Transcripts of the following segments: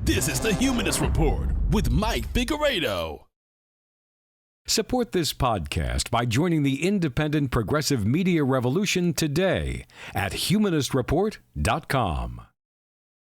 This is the Humanist Report with Mike Figueredo. Support this podcast by joining the independent progressive media revolution today at humanistreport.com.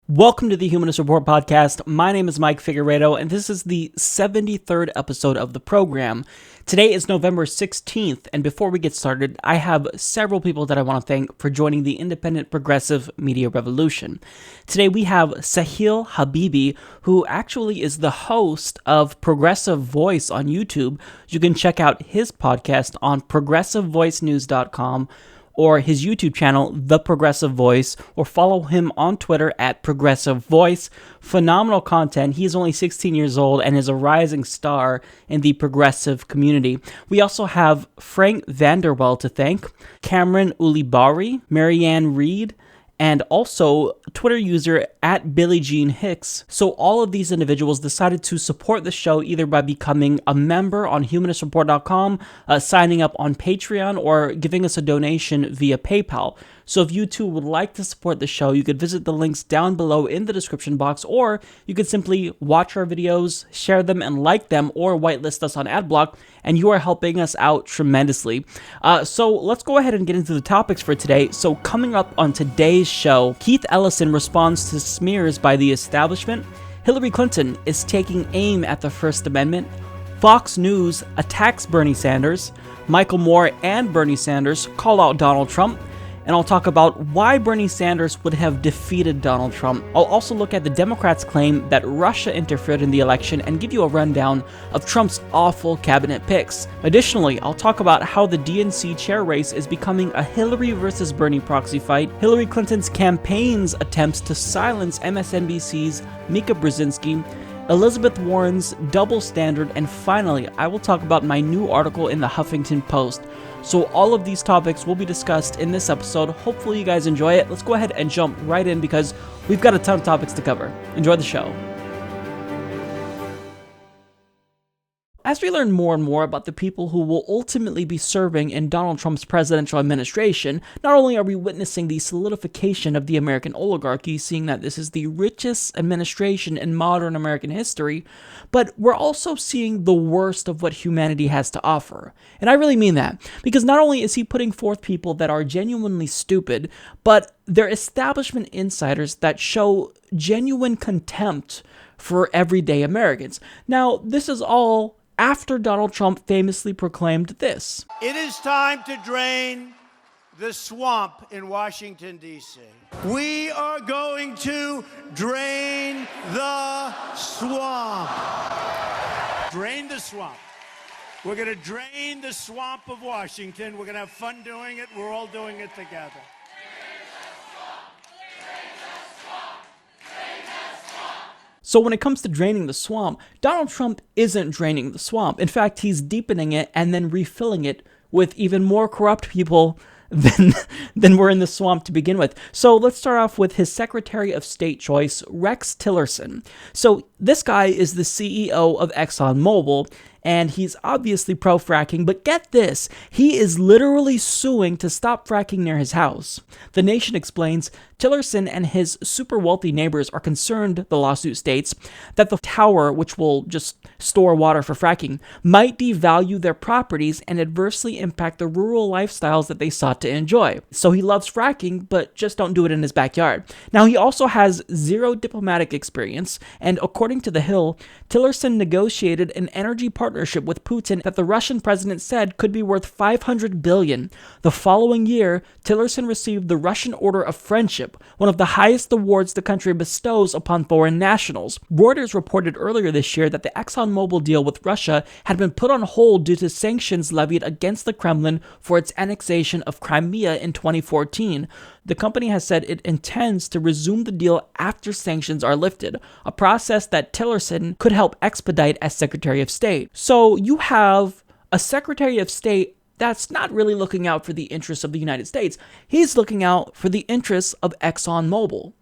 Welcome to the Humanist Report podcast. My name is Mike Figueredo, and this is the 73rd episode of the program. Today is November 16th, and before we get started, I have several people that I want to thank for joining the independent progressive media revolution. Today we have Sahil Habibi, who actually is the host of Progressive Voice on YouTube. You can check out his podcast on progressivevoicenews.com or his YouTube channel, The Progressive Voice, or follow him on Twitter at Progressive Voice. Phenomenal content. He is only 16 years old and is a rising star in the progressive community. We also have Frank Vanderwell to thank, Cameron Ulibari, Marianne Reed, and also Twitter user at Billie Jean Hicks. So all of these individuals decided to support the show either by becoming a member on humanistreport.com, signing up on Patreon, or giving us a donation via PayPal. So if you too would like to support the show, you could visit the links down below in the description box, or you could simply watch our videos, share them and like them, or whitelist us on AdBlock, and you are helping us out tremendously. So let's go ahead and get into the topics for today. So coming up on today's show, Keith Ellison responds to smears by the establishment, Hillary Clinton is taking aim at the First Amendment, Fox News attacks Bernie Sanders, Michael Moore and Bernie Sanders call out Donald Trump, and I'll talk about why Bernie Sanders would have defeated Donald Trump. I'll also look at the Democrats' claim that Russia interfered in the election and give you a rundown of Trump's awful cabinet picks. Additionally, I'll talk about how the DNC chair race is becoming a Hillary versus Bernie proxy fight, Hillary Clinton's campaign's attempts to silence MSNBC's Mika Brzezinski, Elizabeth Warren's double standard, and finally, I will talk about my new article in the Huffington Post. So all of these topics will be discussed in this episode. Hopefully you guys enjoy it. Let's go ahead and jump right in because we've got a ton of topics to cover. Enjoy the show. As we learn more and more about the people who will ultimately be serving in Donald Trump's presidential administration, not only are we witnessing the solidification of the American oligarchy, seeing that this is the richest administration in modern American history, but we're also seeing the worst of what humanity has to offer. And I really mean that, because not only is he putting forth people that are genuinely stupid, but they're establishment insiders that show genuine contempt for everyday Americans. Now, this is all after Donald Trump famously proclaimed this: "It is time to drain the swamp in Washington, D.C. We are going to drain the swamp. Drain the swamp. We're going to drain the swamp of Washington. We're going to have fun doing it. We're all doing it together." So when it comes to draining the swamp, Donald Trump isn't draining the swamp. In fact, he's deepening it and then refilling it with even more corrupt people than were in the swamp to begin with. So let's start off with his Secretary of State choice, Rex Tillerson. So this guy is the CEO of ExxonMobil, and he's obviously pro-fracking, but get this, he is literally suing to stop fracking near his house. The Nation explains Tillerson and his super wealthy neighbors are concerned, the lawsuit states, that the tower, which will just store water for fracking, might devalue their properties and adversely impact the rural lifestyles that they sought to enjoy. So he loves fracking, but just don't do it in his backyard. Now, he also has zero diplomatic experience, and according to The Hill, Tillerson negotiated an energy partnership with Putin that the Russian president said could be worth $500 billion. The following year, Tillerson received the Russian Order of Friendship, one of the highest awards the country bestows upon foreign nationals. Reuters reported earlier this year that the ExxonMobil deal with Russia had been put on hold due to sanctions levied against the Kremlin for its annexation of Crimea in 2014. The company has said it intends to resume the deal after sanctions are lifted, a process that Tillerson could help expedite as Secretary of State. So you have a Secretary of State that's not really looking out for the interests of the United States. He's looking out for the interests of ExxonMobil.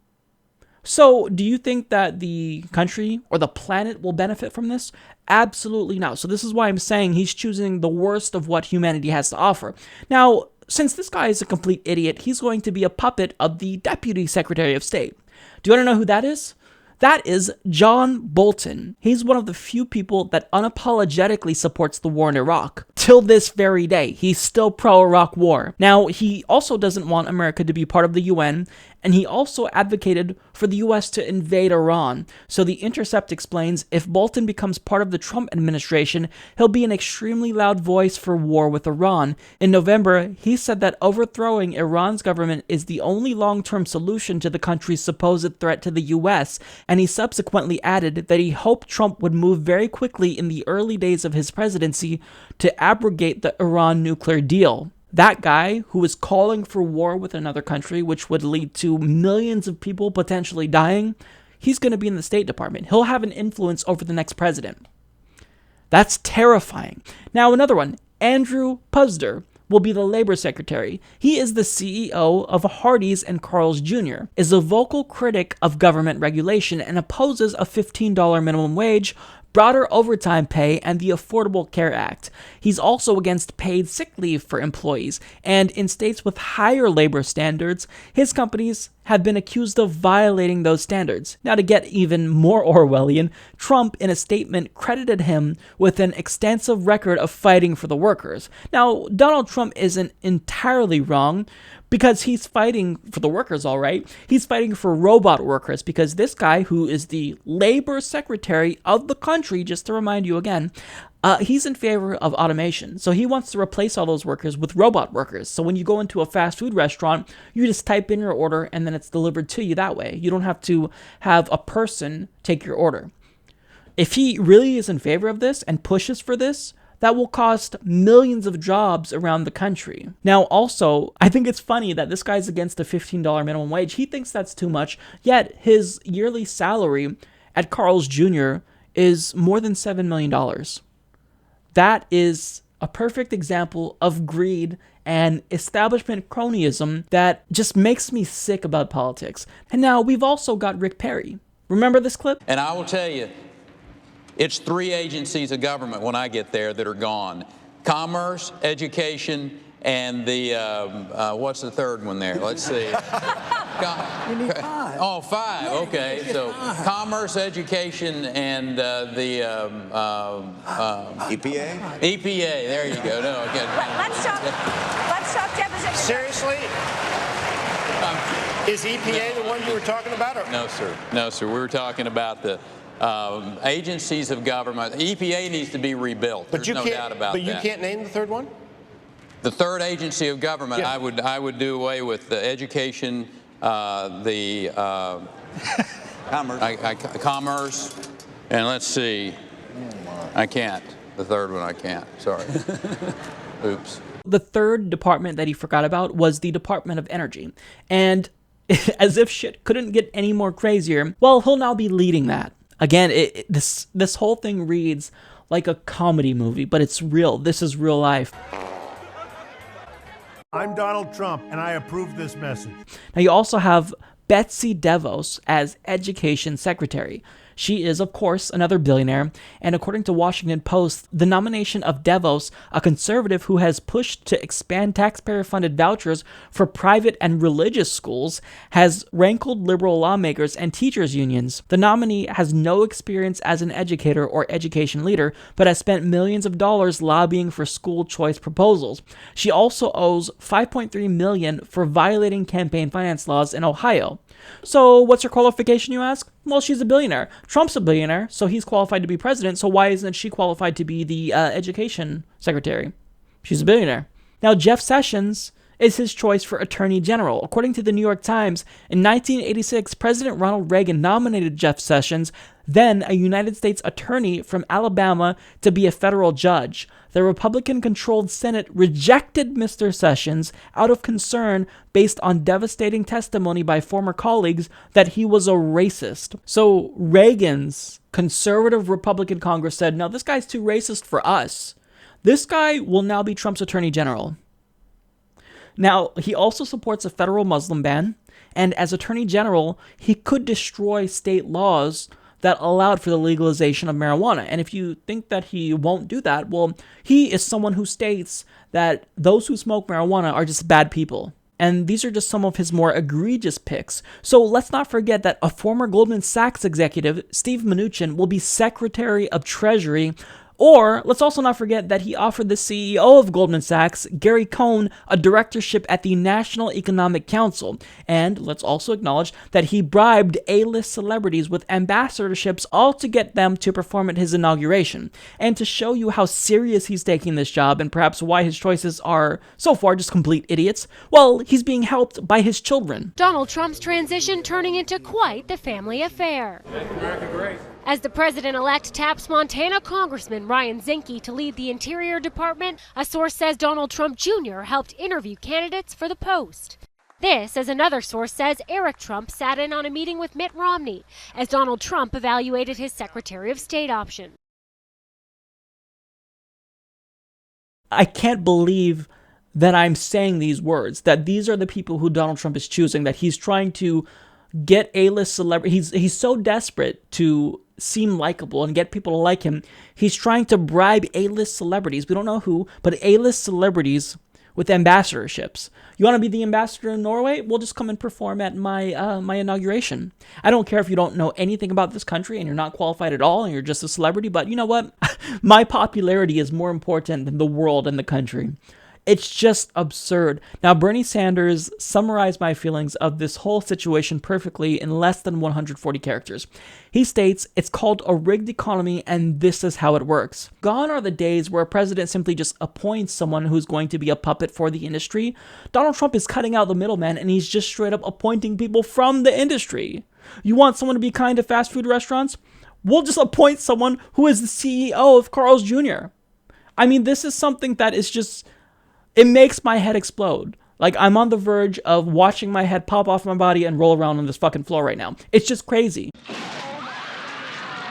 So do you think that the country or the planet will benefit from this? Absolutely not. So this is why I'm saying he's choosing the worst of what humanity has to offer. Now, since this guy is a complete idiot, he's going to be a puppet of the Deputy Secretary of State. Do you want to know who that is? That is John Bolton. He's one of the few people that unapologetically supports the war in Iraq. Till this very day, he's still pro-Iraq war. Now, he also doesn't want America to be part of the UN, and he also advocated for the US to invade Iran. So The Intercept explains, if Bolton becomes part of the Trump administration, he'll be an extremely loud voice for war with Iran. In November, he said that overthrowing Iran's government is the only long-term solution to the country's supposed threat to the US, and he subsequently added that he hoped Trump would move very quickly in the early days of his presidency to abrogate the Iran nuclear deal. That guy who is calling for war with another country, which would lead to millions of people potentially dying, he's going to be in the State Department. He'll have an influence over the next president. That's terrifying. Now, another one, Andrew Puzder will be the Labor Secretary. He is the CEO of Hardee's and Carl's Jr., is a vocal critic of government regulation, and opposes a $15 minimum wage, broader overtime pay, and the Affordable Care Act. He's also against paid sick leave for employees, and in states with higher labor standards, his companies have been accused of violating those standards. Now, to get even more Orwellian, Trump, in a statement, credited him with an extensive record of fighting for the workers. Now, Donald Trump isn't entirely wrong, because he's fighting for the workers, all right. He's fighting for robot workers, because this guy, who is the labor secretary of the country, just to remind you again, he's in favor of automation. So he wants to replace all those workers with robot workers. So when you go into a fast food restaurant, you just type in your order and then it's delivered to you that way. You don't have to have a person take your order. If he really is in favor of this and pushes for this, that will cost millions of jobs around the country. Now, also, I think it's funny that this guy's against a $15 minimum wage. He thinks that's too much, yet his yearly salary at Carl's Jr. is more than $7 million. That is a perfect example of greed and establishment cronyism that just makes me sick about politics. And now we've also got Rick Perry. Remember this clip? And I will tell you, it's 3 agencies of government when I get there that are gone. Commerce, education, and the, what's the third one there? Let's see. You need 5. Oh, 5, okay. So commerce, education, and the EPA? EPA, there you go. No, okay. Let's talk deposition. Seriously? Is EPA the one you were talking about? Or? No, sir. No, sir. We were talking about the agencies of government. EPA needs to be rebuilt. There's no doubt about that. But you can't name the third one? The third agency of government, Yeah. I would do away with the education, the commerce, and let's see. I can't. The third one I can't. Sorry. Oops. The third department that he forgot about was the Department of Energy. And as if shit couldn't get any more crazier, well, he'll now be leading that. Again, this whole thing reads like a comedy movie, but it's real. This is real life. I'm Donald Trump, and I approve this message. Now, you also have Betsy DeVos as Education Secretary. She is, of course, another billionaire, and according to Washington Post, the nomination of DeVos, a conservative who has pushed to expand taxpayer-funded vouchers for private and religious schools, has rankled liberal lawmakers and teachers' unions. The nominee has no experience as an educator or education leader, but has spent millions of dollars lobbying for school choice proposals. She also owes $5.3 million for violating campaign finance laws in Ohio. So what's her qualification, you ask? Well, she's a billionaire. Trump's a billionaire, so he's qualified to be president, so why isn't she qualified to be the education secretary? She's a billionaire. Now, Jeff Sessions is his choice for Attorney General. According to the New York Times, in 1986, President Ronald Reagan nominated Jeff Sessions, then a United States attorney from Alabama, to be a federal judge. The Republican-controlled Senate rejected Mr. Sessions out of concern based on devastating testimony by former colleagues that he was a racist. So Reagan's conservative Republican Congress said, no, this guy's too racist for us. This guy will now be Trump's Attorney General. Now, he also supports a federal Muslim ban, and as Attorney General, he could destroy state laws that allowed for the legalization of marijuana. And if you think that he won't do that, well, he is someone who states that those who smoke marijuana are just bad people. And these are just some of his more egregious picks. So let's not forget that a former Goldman Sachs executive, Steve Mnuchin, will be Secretary of Treasury. Or let's also not forget that he offered the CEO of Goldman Sachs, Gary Cohn, a directorship at the National Economic Council. And let's also acknowledge that he bribed A-list celebrities with ambassadorships, all to get them to perform at his inauguration. And to show you how serious he's taking this job and perhaps why his choices are so far just complete idiots, well, he's being helped by his children. Donald Trump's transition turning into quite the family affair. Make America great. As the president-elect taps Montana Congressman Ryan Zinke to lead the Interior Department, a source says Donald Trump Jr. helped interview candidates for the post. This, as another source says, Eric Trump sat in on a meeting with Mitt Romney as Donald Trump evaluated his Secretary of State option. I can't believe that I'm saying these words, that these are the people who Donald Trump is choosing, that he's trying to get A-list celebrities. He's so desperate to seem likable and get people to like him. He's trying to bribe A-list celebrities. We don't know who, but A-list celebrities with ambassadorships. You want to be the ambassador in Norway? We'll just come and perform at my my inauguration. I don't care if you don't know anything about this country and you're not qualified at all and you're just a celebrity, but you know what? My popularity is more important than the world and the country. It's just absurd. Now, Bernie Sanders summarized my feelings of this whole situation perfectly in less than 140 characters. He states, it's called a rigged economy, and this is how it works. Gone are the days where a president simply just appoints someone who's going to be a puppet for the industry. Donald Trump is cutting out the middleman, and he's just straight up appointing people from the industry. You want someone to be kind to fast food restaurants? We'll just appoint someone who is the CEO of Carl's Jr. I mean, this is something that is just... it makes my head explode. Like, I'm on the verge of watching my head pop off my body and roll around on this fucking floor right now. It's just crazy.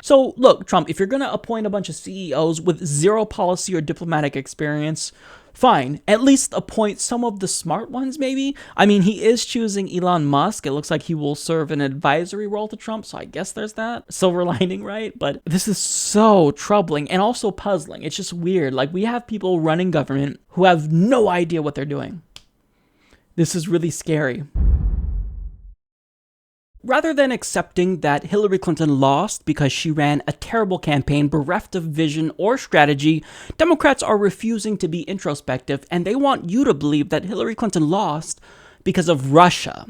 So, look, Trump, if you're going to appoint a bunch of CEOs with zero policy or diplomatic experience, fine. At least appoint some of the smart ones, maybe? I mean, he is choosing Elon Musk. It looks like he will serve an advisory role to Trump, so I guess there's that silver lining, right? But this is so troubling and also puzzling. It's just weird. Like, we have people running government who have no idea what they're doing. This is really scary. Rather than accepting that Hillary Clinton lost because she ran a terrible campaign bereft of vision or strategy, Democrats are refusing to be introspective, and they want you to believe that Hillary Clinton lost because of Russia.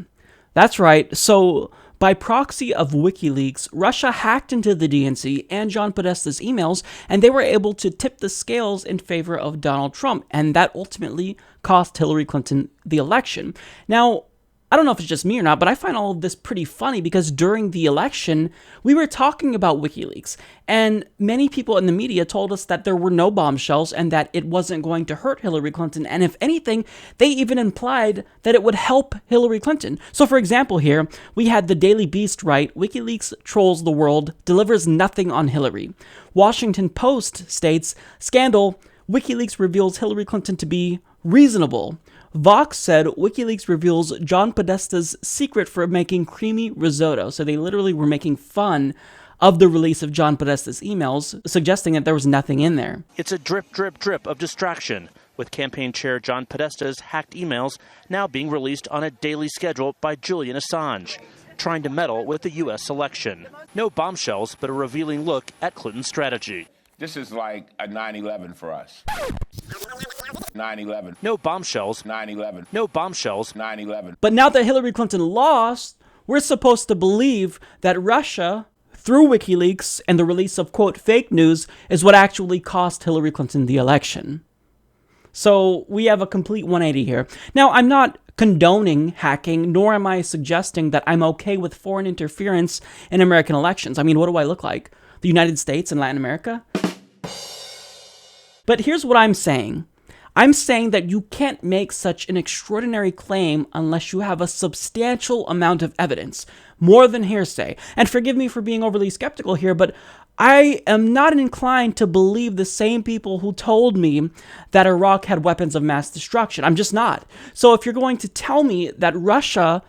That's right. So, by proxy of WikiLeaks, Russia hacked into the DNC and John Podesta's emails, and they were able to tip the scales in favor of Donald Trump, and that ultimately cost Hillary Clinton the election. Now, I don't know if it's just me or not, but I find all of this pretty funny because during the election, we were talking about WikiLeaks, and many people in the media told us that there were no bombshells and that it wasn't going to hurt Hillary Clinton, and if anything, they even implied that it would help Hillary Clinton. So for example here, we had the Daily Beast write, WikiLeaks trolls the world, delivers nothing on Hillary. Washington Post states, scandal, WikiLeaks reveals Hillary Clinton to be reasonable. Vox said WikiLeaks reveals John Podesta's secret for making creamy risotto. So they literally were making fun of the release of John Podesta's emails, suggesting that there was nothing in there. It's a drip, drip, drip of distraction, with campaign chair John Podesta's hacked emails now being released on a daily schedule by Julian Assange, trying to meddle with the U.S. election. No bombshells, but a revealing look at Clinton's strategy. This is like a 9/11 for us. 9/11. No bombshells. 9/11. No bombshells. 9/11. But now that Hillary Clinton lost, we're supposed to believe that Russia, through WikiLeaks and the release of, quote, fake news, is what actually cost Hillary Clinton the election. So we have a complete 180 here. Now, I'm not condoning hacking, nor am I suggesting that I'm okay with foreign interference in American elections. I mean, what do I look like? The United States and Latin America? But here's what I'm saying. I'm saying that you can't make such an extraordinary claim unless you have a substantial amount of evidence, more than hearsay. And forgive me for being overly skeptical here, but I am not inclined to believe the same people who told me that Iraq had weapons of mass destruction. I'm just not. So if you're going to tell me that Russia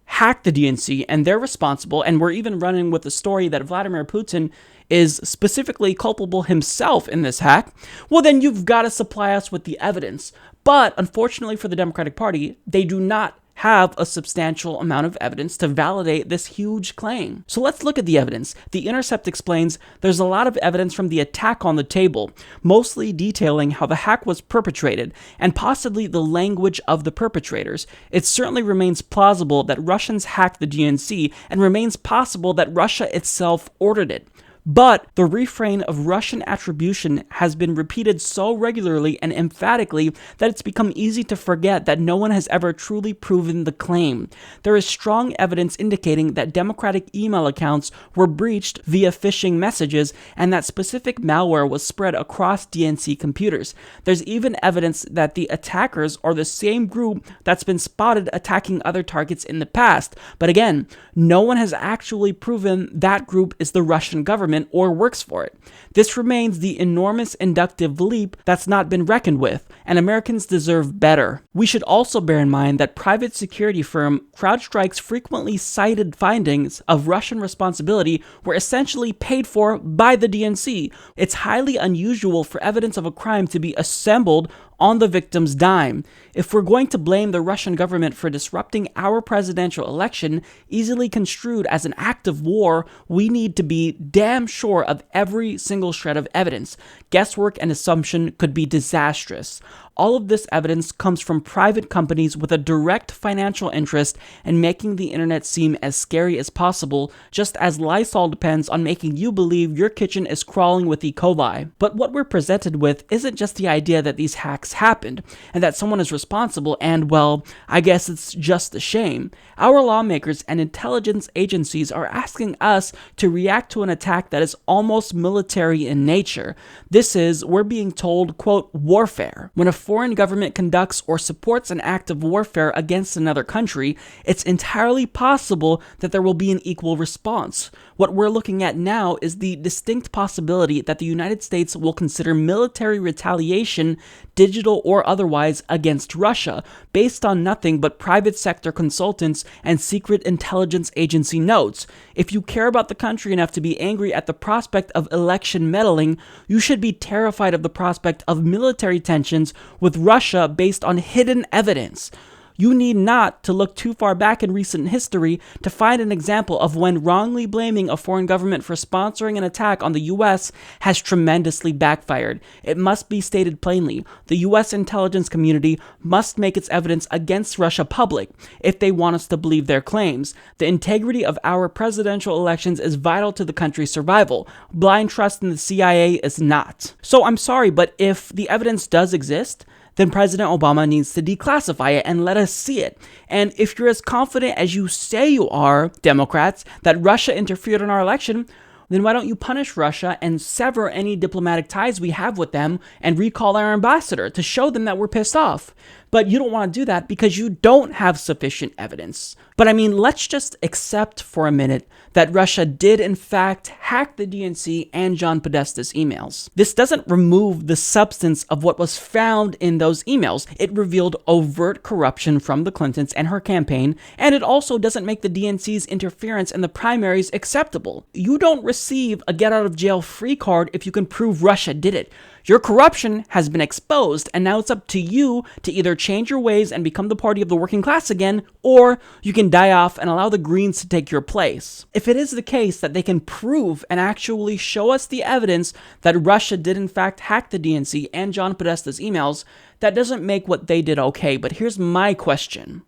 hacked the DNC and they're responsible, and we're even running with the story that Vladimir Putin is specifically culpable himself in this hack, well then you've got to supply us with the evidence. But unfortunately for the Democratic Party, they do not have a substantial amount of evidence to validate this huge claim. So let's look at the evidence. The Intercept explains there's a lot of evidence from the attack on the table, mostly detailing how the hack was perpetrated and possibly the language of the perpetrators. It certainly remains plausible that Russians hacked the DNC and remains possible that Russia itself ordered it. But the refrain of Russian attribution has been repeated so regularly and emphatically that it's become easy to forget that no one has ever truly proven the claim. There is strong evidence indicating that Democratic email accounts were breached via phishing messages and that specific malware was spread across DNC computers. There's even evidence that the attackers are the same group that's been spotted attacking other targets in the past. But again, no one has actually proven that group is the Russian government or works for it. This remains the enormous inductive leap that's not been reckoned with, and Americans deserve better. We should also bear in mind that private security firm CrowdStrike's frequently cited findings of Russian responsibility were essentially paid for by the DNC. It's highly unusual for evidence of a crime to be assembled on the victim's dime. If we're going to blame the Russian government for disrupting our presidential election, easily construed as an act of war, we need to be damn sure of every single shred of evidence. Guesswork and assumption could be disastrous. All of this evidence comes from private companies with a direct financial interest in making the internet seem as scary as possible, just as Lysol depends on making you believe your kitchen is crawling with E. coli. But what we're presented with isn't just the idea that these hacks happened, and that someone is responsible, and well, I guess it's just a shame. Our lawmakers and intelligence agencies are asking us to react to an attack that is almost military in nature. This is, we're being told, quote, warfare. When a foreign government conducts or supports an act of warfare against another country, it's entirely possible that there will be an equal response. What we're looking at now is the distinct possibility that the United States will consider military retaliation, digital or otherwise, against Russia, based on nothing but private sector consultants and secret intelligence agency notes. If you care about the country enough to be angry at the prospect of election meddling, you should be terrified of the prospect of military tensions with Russia based on hidden evidence. You need not to look too far back in recent history to find an example of when wrongly blaming a foreign government for sponsoring an attack on the US has tremendously backfired. It must be stated plainly, the US intelligence community must make its evidence against Russia public if they want us to believe their claims. The integrity of our presidential elections is vital to the country's survival. Blind trust in the CIA is not. So I'm sorry, but if the evidence does exist, then President Obama needs to declassify it and let us see it. And if you're as confident as you say you are, Democrats, that Russia interfered in our election, then why don't you punish Russia and sever any diplomatic ties we have with them and recall our ambassador to show them that we're pissed off? But you don't want to do that because you don't have sufficient evidence. But I mean, let's just accept for a minute that Russia did in fact hack the DNC and John Podesta's emails. This doesn't remove the substance of what was found in those emails. It revealed overt corruption from the Clintons and her campaign, and it also doesn't make the DNC's interference in the primaries acceptable. You don't receive a get-out-of-jail-free card if you can prove Russia did it. Your corruption has been exposed, and now it's up to you to either change your ways and become the party of the working class again, or you can die off and allow the Greens to take your place. If it is the case that they can prove and actually show us the evidence that Russia did in fact hack the DNC and John Podesta's emails, that doesn't make what they did okay. But here's my question.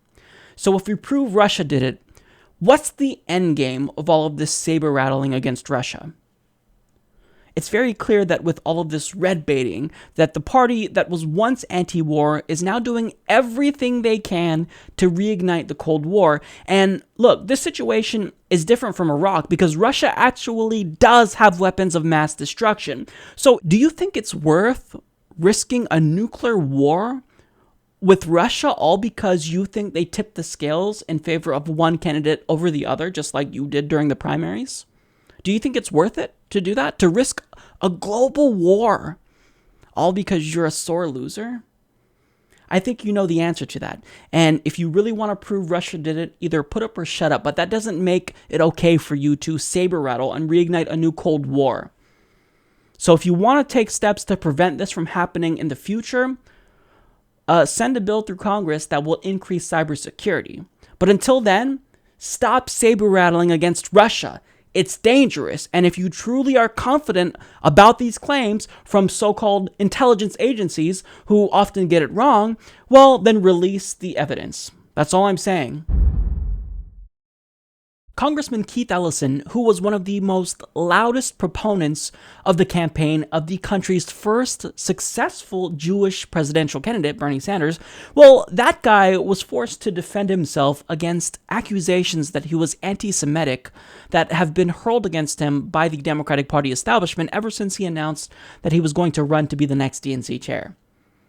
So if we prove Russia did it, what's the end game of all of this saber rattling against Russia? It's very clear that with all of this red baiting, that the party that was once anti-war is now doing everything they can to reignite the Cold War. And look, this situation is different from Iraq because Russia actually does have weapons of mass destruction. So do you think it's worth risking a nuclear war with Russia all because you think they tipped the scales in favor of one candidate over the other, just like you did during the primaries? Do you think it's worth it to do that? To risk a global war all because you're a sore loser? I think you know the answer to that. And if you really want to prove Russia did it, either put up or shut up. But that doesn't make it okay for you to saber rattle and reignite a new Cold War. So if you want to take steps to prevent this from happening in the future, send a bill through Congress that will increase cybersecurity. But until then, stop saber rattling against Russia. It's dangerous, and if you truly are confident about these claims from so-called intelligence agencies who often get it wrong, well, then release the evidence. That's all I'm saying. Congressman Keith Ellison, who was one of the most loudest proponents of the campaign of the country's first successful Jewish presidential candidate, Bernie Sanders, well, that guy was forced to defend himself against accusations that he was anti-Semitic that have been hurled against him by the Democratic Party establishment ever since he announced that he was going to run to be the next DNC chair.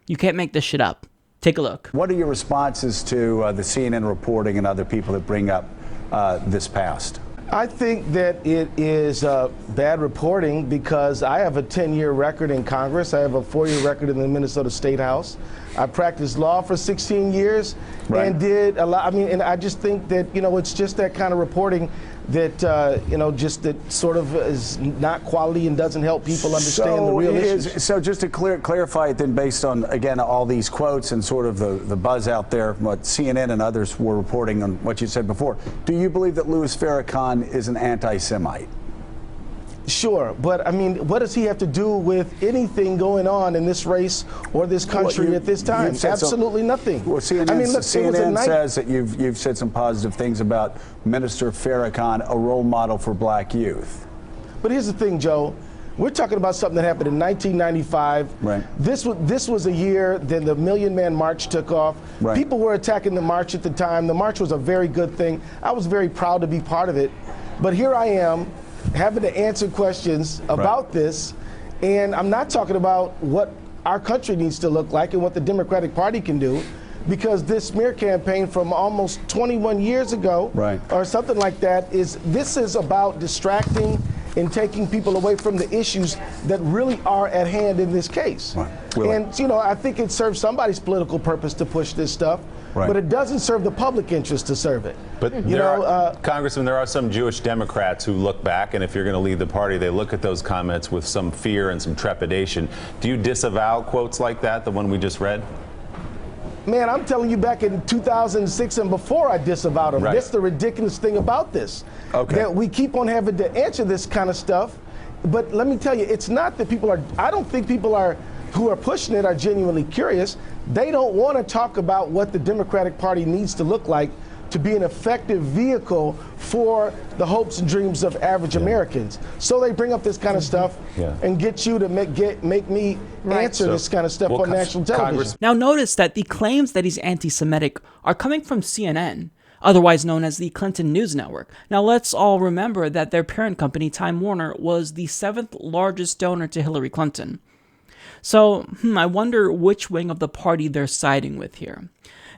You can't make this shit up. Take a look. What are your responses to the CNN reporting and other people that bring up this past? I think that it is bad reporting because I have a 10-year record in Congress. I have a 4-year record in the Minnesota State House. I practiced law for 16 years and did a lot. I mean, and I just think that, it's just that kind of reporting that, just that sort of is not quality and doesn't help people understand the real issues. So just to clarify it then, based on, again, all these quotes and sort of the buzz out there, what CNN and others were reporting on what you said before, do you believe that Louis Farrakhan is an anti-Semite? Sure, but I mean, what does he have to do with anything going on in this race or this country at this time? Absolutely nothing. Well, CNN says that you've said some positive things about Minister Farrakhan, a role model for black youth. But here's the thing, Joe. We're talking about something that happened in 1995. Right. This was a year then the Million Man March took off. Right. People were attacking the march at the time. The march was a very good thing. I was very proud to be part of it. But here I am, having to answer questions about this, and I'm not talking about what our country needs to look like and what the Democratic Party can do, because this smear campaign from almost 21 years ago or something like that is about distracting and taking people away from the issues that really are at hand in this case. And I think it serves somebody's political purpose to push this stuff. But it doesn't serve the public interest to serve it. But Congressman, there are some Jewish Democrats who look back, and if you're going to lead the party, they look at those comments with some fear and some trepidation. Do you disavow quotes like that, the one we just read? Man, I'm telling you, back in 2006 and before, I disavowed them. That's the ridiculous thing about this. That we keep on having to answer this kind of stuff. But let me tell you, it's not that I don't think people who are pushing it are genuinely curious. They don't want to talk about what the Democratic Party needs to look like to be an effective vehicle for the hopes and dreams of average Americans. So they bring up this kind of stuff and get you to make me answer this kind of stuff on national television. Now notice that the claims that he's anti-Semitic are coming from CNN, otherwise known as the Clinton News Network. Now let's all remember that their parent company, Time Warner, was the 7th largest donor to Hillary Clinton. So, I wonder which wing of the party they're siding with here.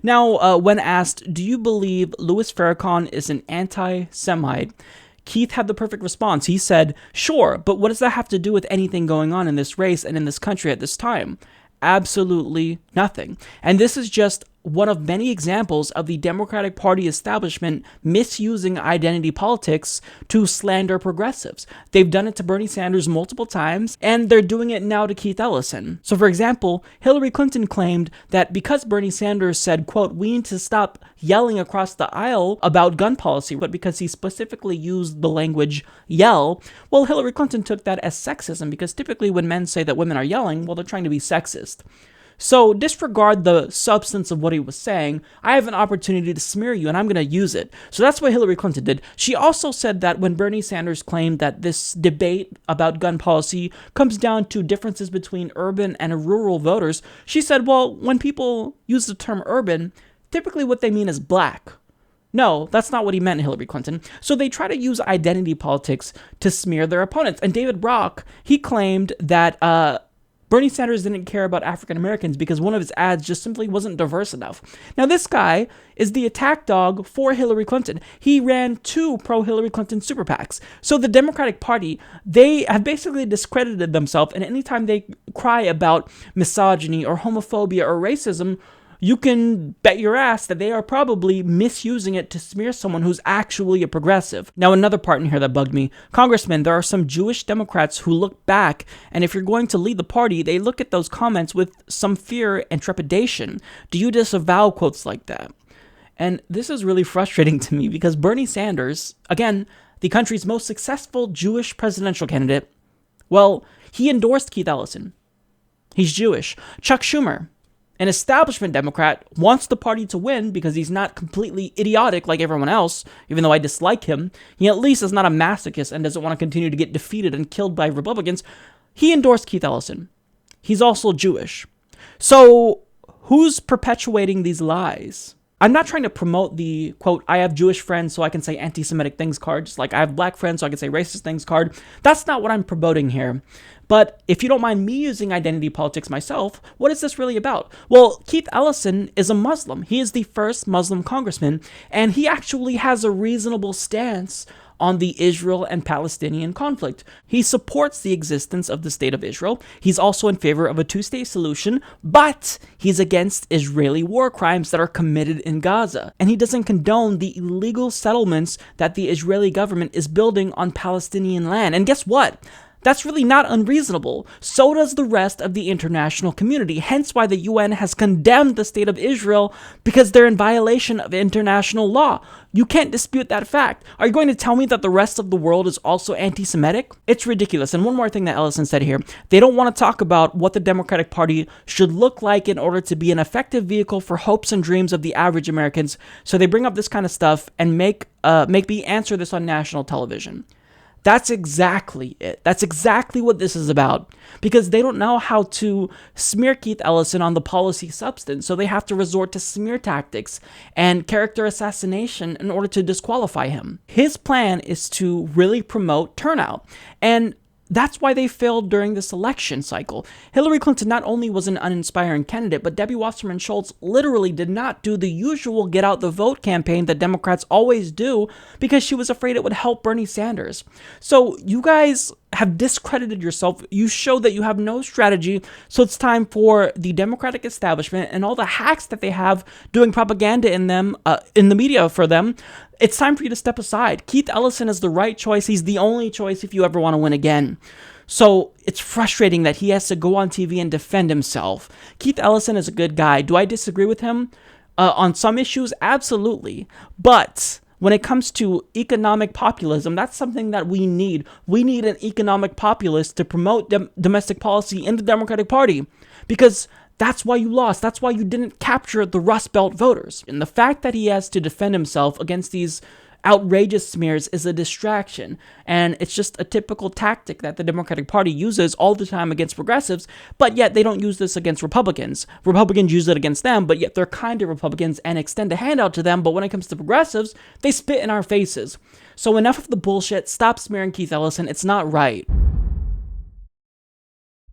Now, when asked, do you believe Louis Farrakhan is an anti-Semite, Keith had the perfect response. He said, sure, but what does that have to do with anything going on in this race and in this country at this time? Absolutely nothing. And this is just one of many examples of the Democratic Party establishment misusing identity politics to slander progressives. They've done it to Bernie Sanders multiple times, and they're doing it now to Keith Ellison. So for example, Hillary Clinton claimed that because Bernie Sanders said, quote, we need to stop yelling across the aisle about gun policy, but because he specifically used the language yell, well, Hillary Clinton took that as sexism, because typically when men say that women are yelling, well, they're trying to be sexist. So disregard the substance of what he was saying. I have an opportunity to smear you, and I'm going to use it. So that's what Hillary Clinton did. She also said that when Bernie Sanders claimed that this debate about gun policy comes down to differences between urban and rural voters, she said, well, when people use the term urban, typically what they mean is black. No, that's not what he meant, Hillary Clinton. So they try to use identity politics to smear their opponents. And David Brock, he claimed that Bernie Sanders didn't care about African Americans because one of his ads just simply wasn't diverse enough. Now, this guy is the attack dog for Hillary Clinton. He ran 2 pro-Hillary Clinton super PACs. So the Democratic Party, they have basically discredited themselves, and anytime they cry about misogyny or homophobia or racism, you can bet your ass that they are probably misusing it to smear someone who's actually a progressive. Now, another part in here that bugged me, Congressman, there are some Jewish Democrats who look back, and if you're going to lead the party, they look at those comments with some fear and trepidation. Do you disavow quotes like that? And this is really frustrating to me because Bernie Sanders, again, the country's most successful Jewish presidential candidate, well, he endorsed Keith Ellison. He's Jewish. Chuck Schumer, an establishment Democrat, wants the party to win because he's not completely idiotic like everyone else. Even though I dislike him, he at least is not a masochist and doesn't want to continue to get defeated and killed by Republicans. He endorsed Keith Ellison. He's also Jewish. So who's perpetuating these lies? I'm not trying to promote the, quote, I have Jewish friends so I can say anti-Semitic things card, just like I have black friends so I can say racist things card. That's not what I'm promoting here. But if you don't mind me using identity politics myself, what is this really about? Well, Keith Ellison is a Muslim. He is the first Muslim congressman, and he actually has a reasonable stance on the Israel and Palestinian conflict. He supports the existence of the state of Israel. He's also in favor of a two-state solution, but he's against Israeli war crimes that are committed in Gaza. And he doesn't condone the illegal settlements that the Israeli government is building on Palestinian land. And guess what? That's really not unreasonable. So does the rest of the international community, hence why the UN has condemned the state of Israel because they're in violation of international law. You can't dispute that fact. Are you going to tell me that the rest of the world is also anti-Semitic? It's ridiculous. And one more thing that Ellison said here, they don't want to talk about what the Democratic Party should look like in order to be an effective vehicle for hopes and dreams of the average Americans. So they bring up this kind of stuff and make me answer this on national television. That's exactly it. That's exactly what this is about. Because they don't know how to smear Keith Ellison on the policy substance, so they have to resort to smear tactics and character assassination in order to disqualify him. His plan is to really promote turnout, and that's why they failed during this election cycle. Hillary Clinton not only was an uninspiring candidate, but Debbie Wasserman Schultz literally did not do the usual get out the vote campaign that Democrats always do because she was afraid it would help Bernie Sanders. So you guys have discredited yourself. You show that you have no strategy. So it's time for the Democratic establishment and all the hacks that they have doing propaganda in them, in the media for them. It's time for you to step aside. Keith Ellison is the right choice. He's the only choice if you ever want to win again. So it's frustrating that he has to go on TV and defend himself. Keith Ellison is a good guy. Do I disagree with him on some issues? Absolutely. But when it comes to economic populism, that's something that we need. We need an economic populist to promote domestic policy in the Democratic Party because that's why you lost. That's why you didn't capture the Rust Belt voters. And the fact that he has to defend himself against these outrageous smears is a distraction. And it's just a typical tactic that the Democratic Party uses all the time against progressives, but yet they don't use this against Republicans. Republicans use it against them, but yet they're kind to Republicans and extend a handout to them. But when it comes to progressives, they spit in our faces. So enough of the bullshit. Stop smearing Keith Ellison. It's not right.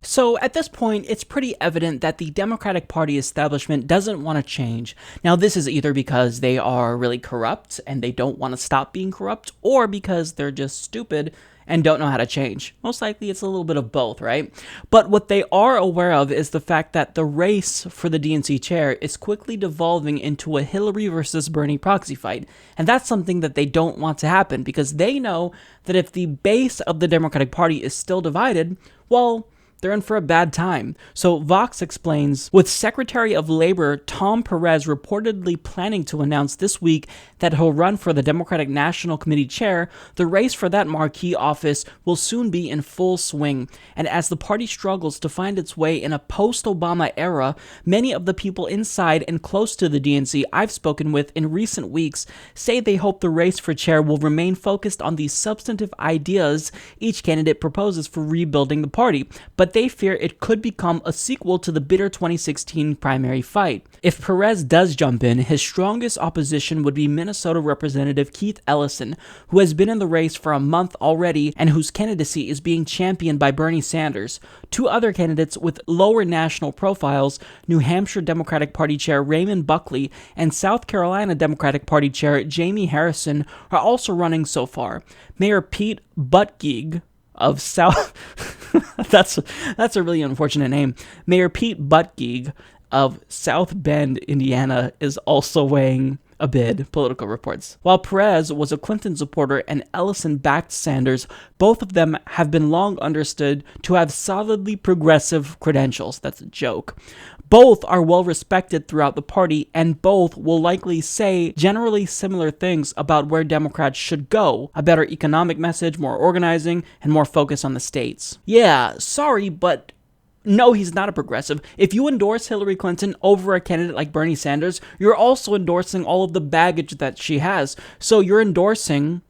So at this point, it's pretty evident that the Democratic Party establishment doesn't want to change. Now, this is either because they are really corrupt and they don't want to stop being corrupt, or because they're just stupid and don't know how to change. Most likely it's a little bit of both, right? But what they are aware of is the fact that the race for the DNC chair is quickly devolving into a Hillary versus Bernie proxy fight. And that's something that they don't want to happen because they know that if the base of the Democratic Party is still divided, well, they're in for a bad time. So Vox explains, with Secretary of Labor Tom Perez reportedly planning to announce this week that he'll run for the Democratic National Committee chair, the race for that marquee office will soon be in full swing. And as the party struggles to find its way in a post-Obama era, many of the people inside and close to the DNC I've spoken with in recent weeks say they hope the race for chair will remain focused on the substantive ideas each candidate proposes for rebuilding the party, but they fear it could become a sequel to the bitter 2016 primary fight. If Perez does jump in, his strongest opposition would be Minnesota Representative Keith Ellison, who has been in the race for a month already and whose candidacy is being championed by Bernie Sanders. Two other candidates with lower national profiles, New Hampshire Democratic Party Chair Raymond Buckley and South Carolina Democratic Party Chair Jamie Harrison, are also running so far. Mayor Pete Buttigieg of South... that's a really unfortunate name. Mayor Pete Buttigieg of South Bend, Indiana, is also weighing a bid, Politico reports. While Perez was a Clinton supporter and Ellison backed Sanders, both of them have been long understood to have solidly progressive credentials. That's a joke. Both are well respected throughout the party, and both will likely say generally similar things about where Democrats should go. A better economic message, more organizing, and more focus on the states. Yeah, sorry, but no, he's not a progressive. If you endorse Hillary Clinton over a candidate like Bernie Sanders, you're also endorsing all of the baggage that she has. So you're endorsing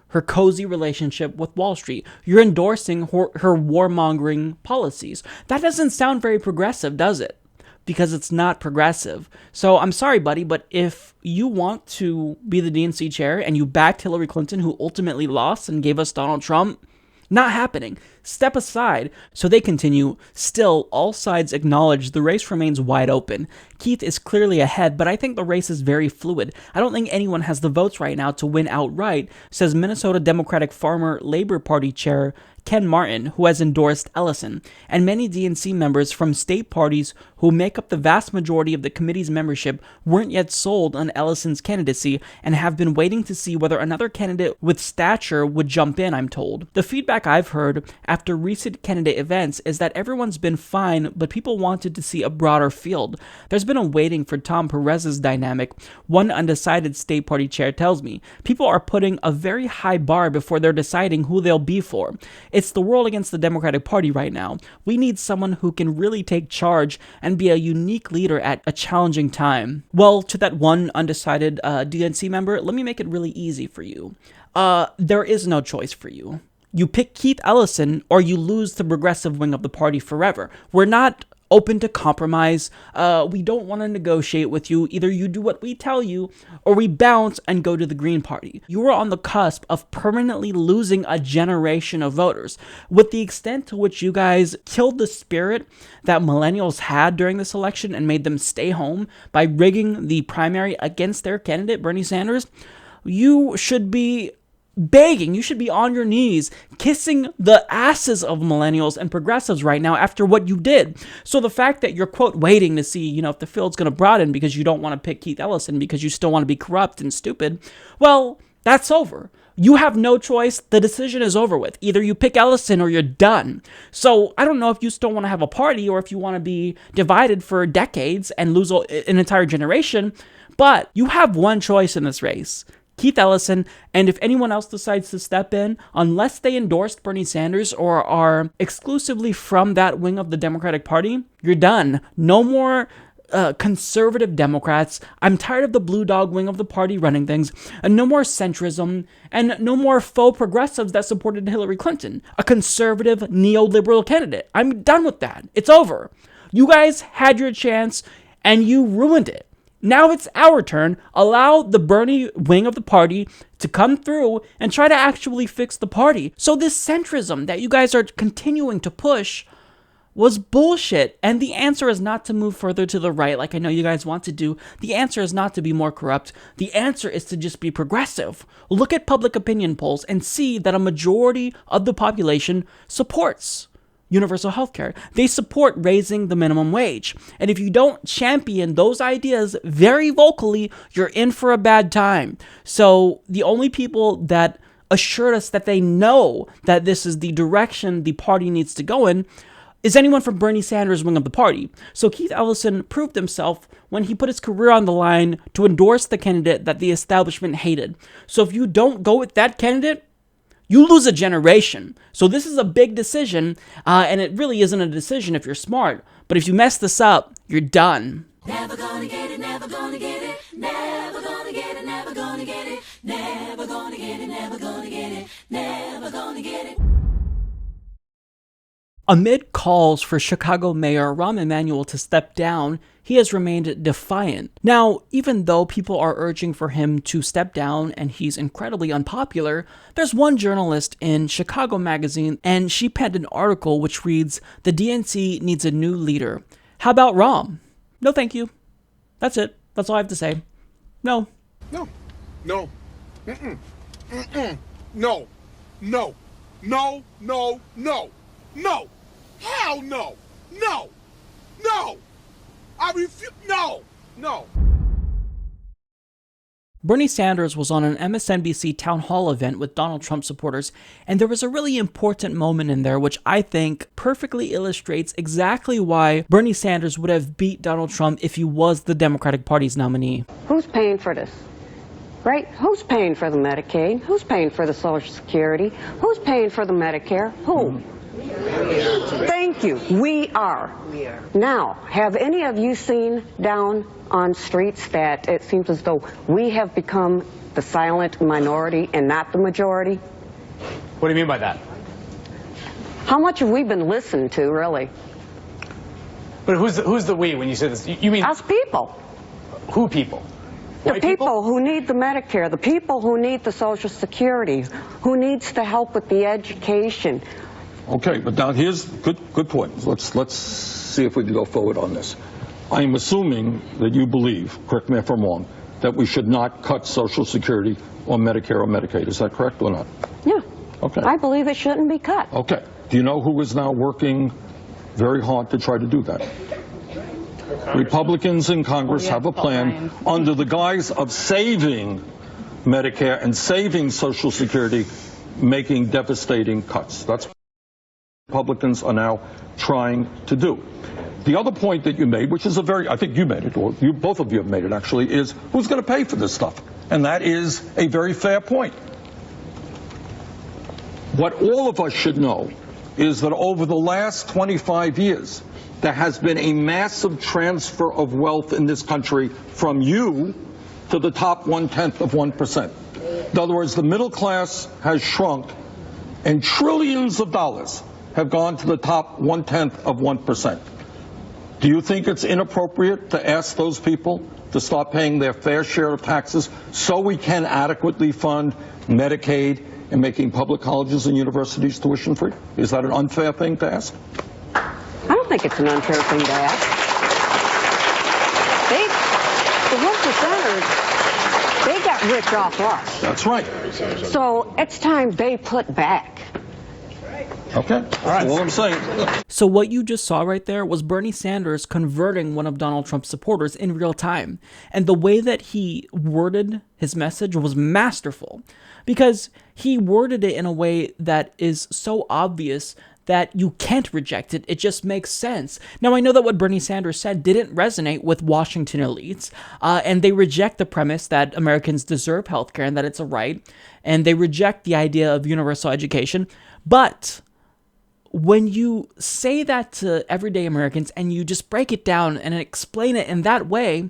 her cozy relationship with Wall Street. You're endorsing her warmongering policies. That doesn't sound very progressive, does it? Because it's not progressive. So I'm sorry, buddy, but if you want to be the DNC chair and you backed Hillary Clinton, who ultimately lost and gave us Donald Trump, not happening. Step aside. So they continue. Still, all sides acknowledge the race remains wide open. Keith is clearly ahead, but I think the race is very fluid. I don't think anyone has the votes right now to win outright, says Minnesota Democratic Farmer Labor Party Chair Ken Martin, who has endorsed Ellison, and many DNC members from state parties who make up the vast majority of the committee's membership weren't yet sold on Ellison's candidacy and have been waiting to see whether another candidate with stature would jump in, I'm told. The feedback I've heard after recent candidate events is that everyone's been fine, but people wanted to see a broader field. There's been a waiting for Tom Perez's dynamic, one undecided state party chair tells me. People are putting a very high bar before they're deciding who they'll be for. It's the world against the Democratic Party right now. We need someone who can really take charge and be a unique leader at a challenging time. Well, to that one undecided DNC member, let me make it really easy for you. There is no choice for you. You pick Keith Ellison or you lose the progressive wing of the party forever. We're not open to compromise. We don't want to negotiate with you. Either you do what we tell you or we bounce and go to the Green Party. You are on the cusp of permanently losing a generation of voters. With the extent to which you guys killed the spirit that millennials had during this election and made them stay home by rigging the primary against their candidate, Bernie Sanders, you should be begging, you should be on your knees, kissing the asses of millennials and progressives right now after what you did. So the fact that you're, quote, waiting to see, if the field's going to broaden because you don't want to pick Keith Ellison because you still want to be corrupt and stupid, well, that's over. You have no choice. The decision is over with. Either you pick Ellison or you're done. So I don't know if you still want to have a party or if you want to be divided for decades and lose an entire generation, but you have one choice in this race. Keith Ellison, and if anyone else decides to step in, unless they endorsed Bernie Sanders or are exclusively from that wing of the Democratic Party, you're done. No more conservative Democrats. I'm tired of the blue dog wing of the party running things, and no more centrism, and no more faux progressives that supported Hillary Clinton, a conservative neoliberal candidate. I'm done with that. It's over. You guys had your chance, and you ruined it. Now it's our turn. Allow the Bernie wing of the party to come through and try to actually fix the party. So this centrism that you guys are continuing to push was bullshit. And the answer is not to move further to the right like I know you guys want to do. The answer is not to be more corrupt. The answer is to just be progressive. Look at public opinion polls and see that a majority of the population supports universal health care. They support raising the minimum wage. And if you don't champion those ideas very vocally, you're in for a bad time. So the only people that assured us that they know that this is the direction the party needs to go in is anyone from Bernie Sanders' wing of the party. So Keith Ellison proved himself when he put his career on the line to endorse the candidate that the establishment hated. So if you don't go with that candidate, you lose a generation. So this is a big decision, and it really isn't a decision if you're smart. But if you mess this up, you're done. Never gonna get it, never gonna get it, never gonna get it, never gonna get it, never gonna get it, never gonna get it, never gonna get it. Amid calls for Chicago Mayor Rahm Emanuel to step down, he has remained defiant. Now, even though people are urging for him to step down and he's incredibly unpopular, there's one journalist in Chicago Magazine and she penned an article which reads, "The DNC needs a new leader. How about Rahm?" No, thank you. That's it. That's all I have to say. No. No. No. Mm-mm. Mm-mm. No. No. No. No. No. No. Hell no. No. No. I refuse. No. No. Bernie Sanders was on an MSNBC town hall event with Donald Trump supporters, and there was a really important moment in there which I think perfectly illustrates exactly why Bernie Sanders would have beat Donald Trump if he was the Democratic Party's nominee. Who's paying for this? Right? Who's paying for the Medicaid? Who's paying for the Social Security? Who's paying for the Medicare? Who? Thank you. We are. Now, have any of you seen down on streets that it seems as though we have become the silent minority and not the majority? What do you mean by that? How much have we been listened to, really? But who's the we when you say this? You mean us people. Who people? The people who need the Medicare, the people who need the Social Security, who needs the help with the education. Okay, but now here's good point. Let's see if we can go forward on this. I am assuming that you believe, correct me if I'm wrong, that we should not cut Social Security or Medicare or Medicaid. Is that correct or not? Yeah. Okay. I believe it shouldn't be cut. Okay. Do you know who is now working very hard to try to do that? Republicans in Congress have a plan under the guise of saving Medicare and saving Social Security, making devastating cuts. That's what Republicans are now trying to do. The other point that you made, which is I think you made it, or both of you have made it actually, is who's going to pay for this stuff? And that is a very fair point. What all of us should know is that over the last 25 years, there has been a massive transfer of wealth in this country from you to the top 1/10 of 1%. In other words, the middle class has shrunk and trillions of dollars have gone to the top 1/10 of 1%. Do you think it's inappropriate to ask those people to start paying their fair share of taxes so we can adequately fund Medicaid and making public colleges and universities tuition free? Is that an unfair thing to ask? I don't think it's an unfair thing to ask. The 1%ers, they got rich off us. That's right. So it's time they put back. Okay, that's all I'm saying. So what you just saw right there was Bernie Sanders converting one of Donald Trump's supporters in real time. And the way that he worded his message was masterful, because he worded it in a way that is so obvious that you can't reject it. It just makes sense. Now, I know that what Bernie Sanders said didn't resonate with Washington elites, and they reject the premise that Americans deserve healthcare and that it's a right, and they reject the idea of universal education. But when you say that to everyday Americans and you just break it down and explain it in that way,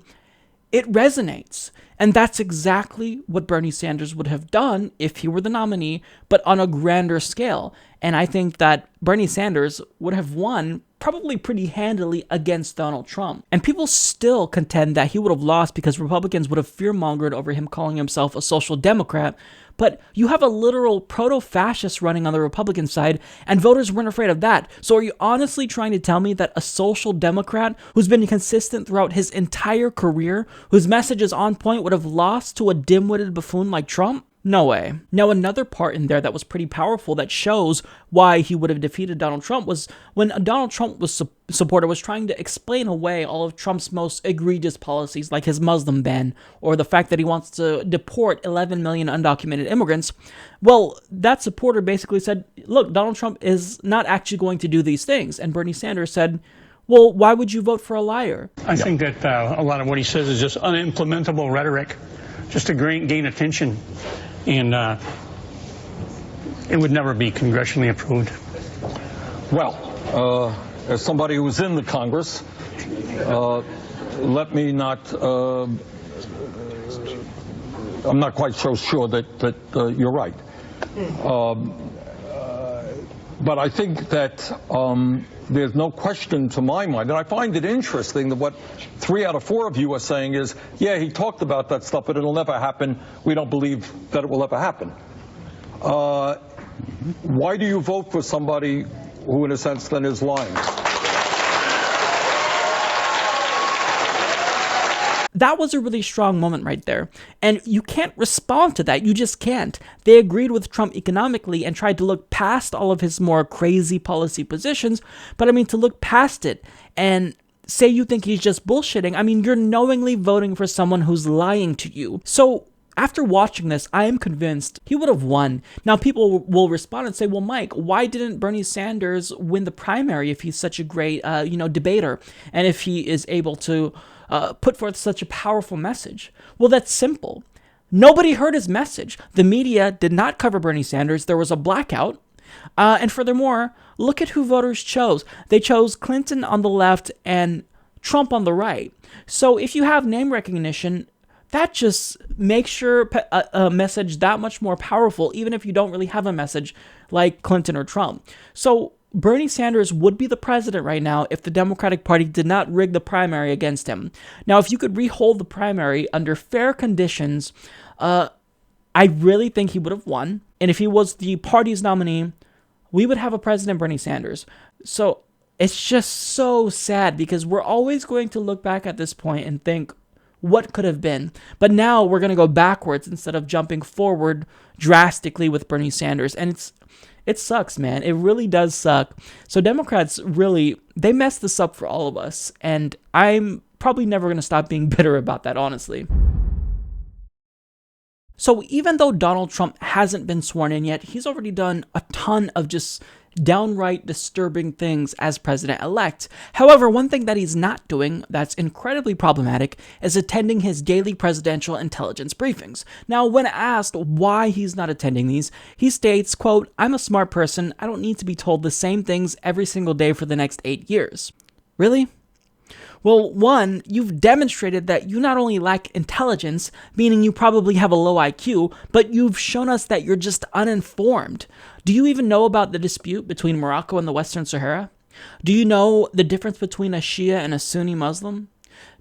it resonates. And that's exactly what Bernie Sanders would have done if he were the nominee, but on a grander scale. And I think that Bernie Sanders would have won probably pretty handily against Donald Trump. And people still contend that he would have lost because Republicans would have fear-mongered over him calling himself a social democrat. But you have a literal proto-fascist running on the Republican side, and voters weren't afraid of that. So are you honestly trying to tell me that a social democrat who's been consistent throughout his entire career, whose message is on point, would have lost to a dim-witted buffoon like Trump? No way. Now, another part in there that was pretty powerful that shows why he would have defeated Donald Trump was when a Donald Trump supporter was trying to explain away all of Trump's most egregious policies, like his Muslim ban, or the fact that he wants to deport 11 million undocumented immigrants. Well, that supporter basically said, look, Donald Trump is not actually going to do these things. And Bernie Sanders said, well, why would you vote for a liar? I think that a lot of what he says is just unimplementable rhetoric, just to gain attention. And it would never be congressionally approved. Well, as somebody who was in the Congress, let me not, I'm not quite so sure that you're right. But I think that there's no question to my mind, and I find it interesting that what 3 out of 4 of you are saying is, yeah, he talked about that stuff, but it'll never happen. We don't believe that it will ever happen. Why do you vote for somebody who, in a sense, then is lying? That was a really strong moment right there. And you can't respond to that. You just can't. They agreed with Trump economically and tried to look past all of his more crazy policy positions. But I mean, to look past it and say you think he's just bullshitting, I mean, you're knowingly voting for someone who's lying to you. So after watching this, I am convinced he would have won. Now, people will respond and say, well, Mike, why didn't Bernie Sanders win the primary if he's such a great, debater, and if he is able to put forth such a powerful message? Well, that's simple. Nobody heard his message. The media did not cover Bernie Sanders. There was a blackout. And furthermore, look at who voters chose. They chose Clinton on the left and Trump on the right. So if you have name recognition, that just makes your message that much more powerful, even if you don't really have a message like Clinton or Trump. So Bernie Sanders would be the president right now if the Democratic Party did not rig the primary against him. Now, if you could rehold the primary under fair conditions, I really think he would have won. And if he was the party's nominee, we would have a President Bernie Sanders. So it's just so sad because we're always going to look back at this point and think, what could have been? But now we're going to go backwards instead of jumping forward drastically with Bernie Sanders. And it sucks, man. It really does suck. So Democrats really, they messed this up for all of us. And I'm probably never going to stop being bitter about that, honestly. So even though Donald Trump hasn't been sworn in yet, he's already done a ton of just downright disturbing things as president-elect. However, one thing that he's not doing that's incredibly problematic is attending his daily presidential intelligence briefings. Now, when asked why he's not attending these, he states, quote, "I'm a smart person. I don't need to be told the same things every single day for the next 8 years." Really? Well, one, you've demonstrated that you not only lack intelligence, meaning you probably have a low IQ, but you've shown us that you're just uninformed. Do you even know about the dispute between Morocco and the Western Sahara? Do you know the difference between a Shia and a Sunni Muslim?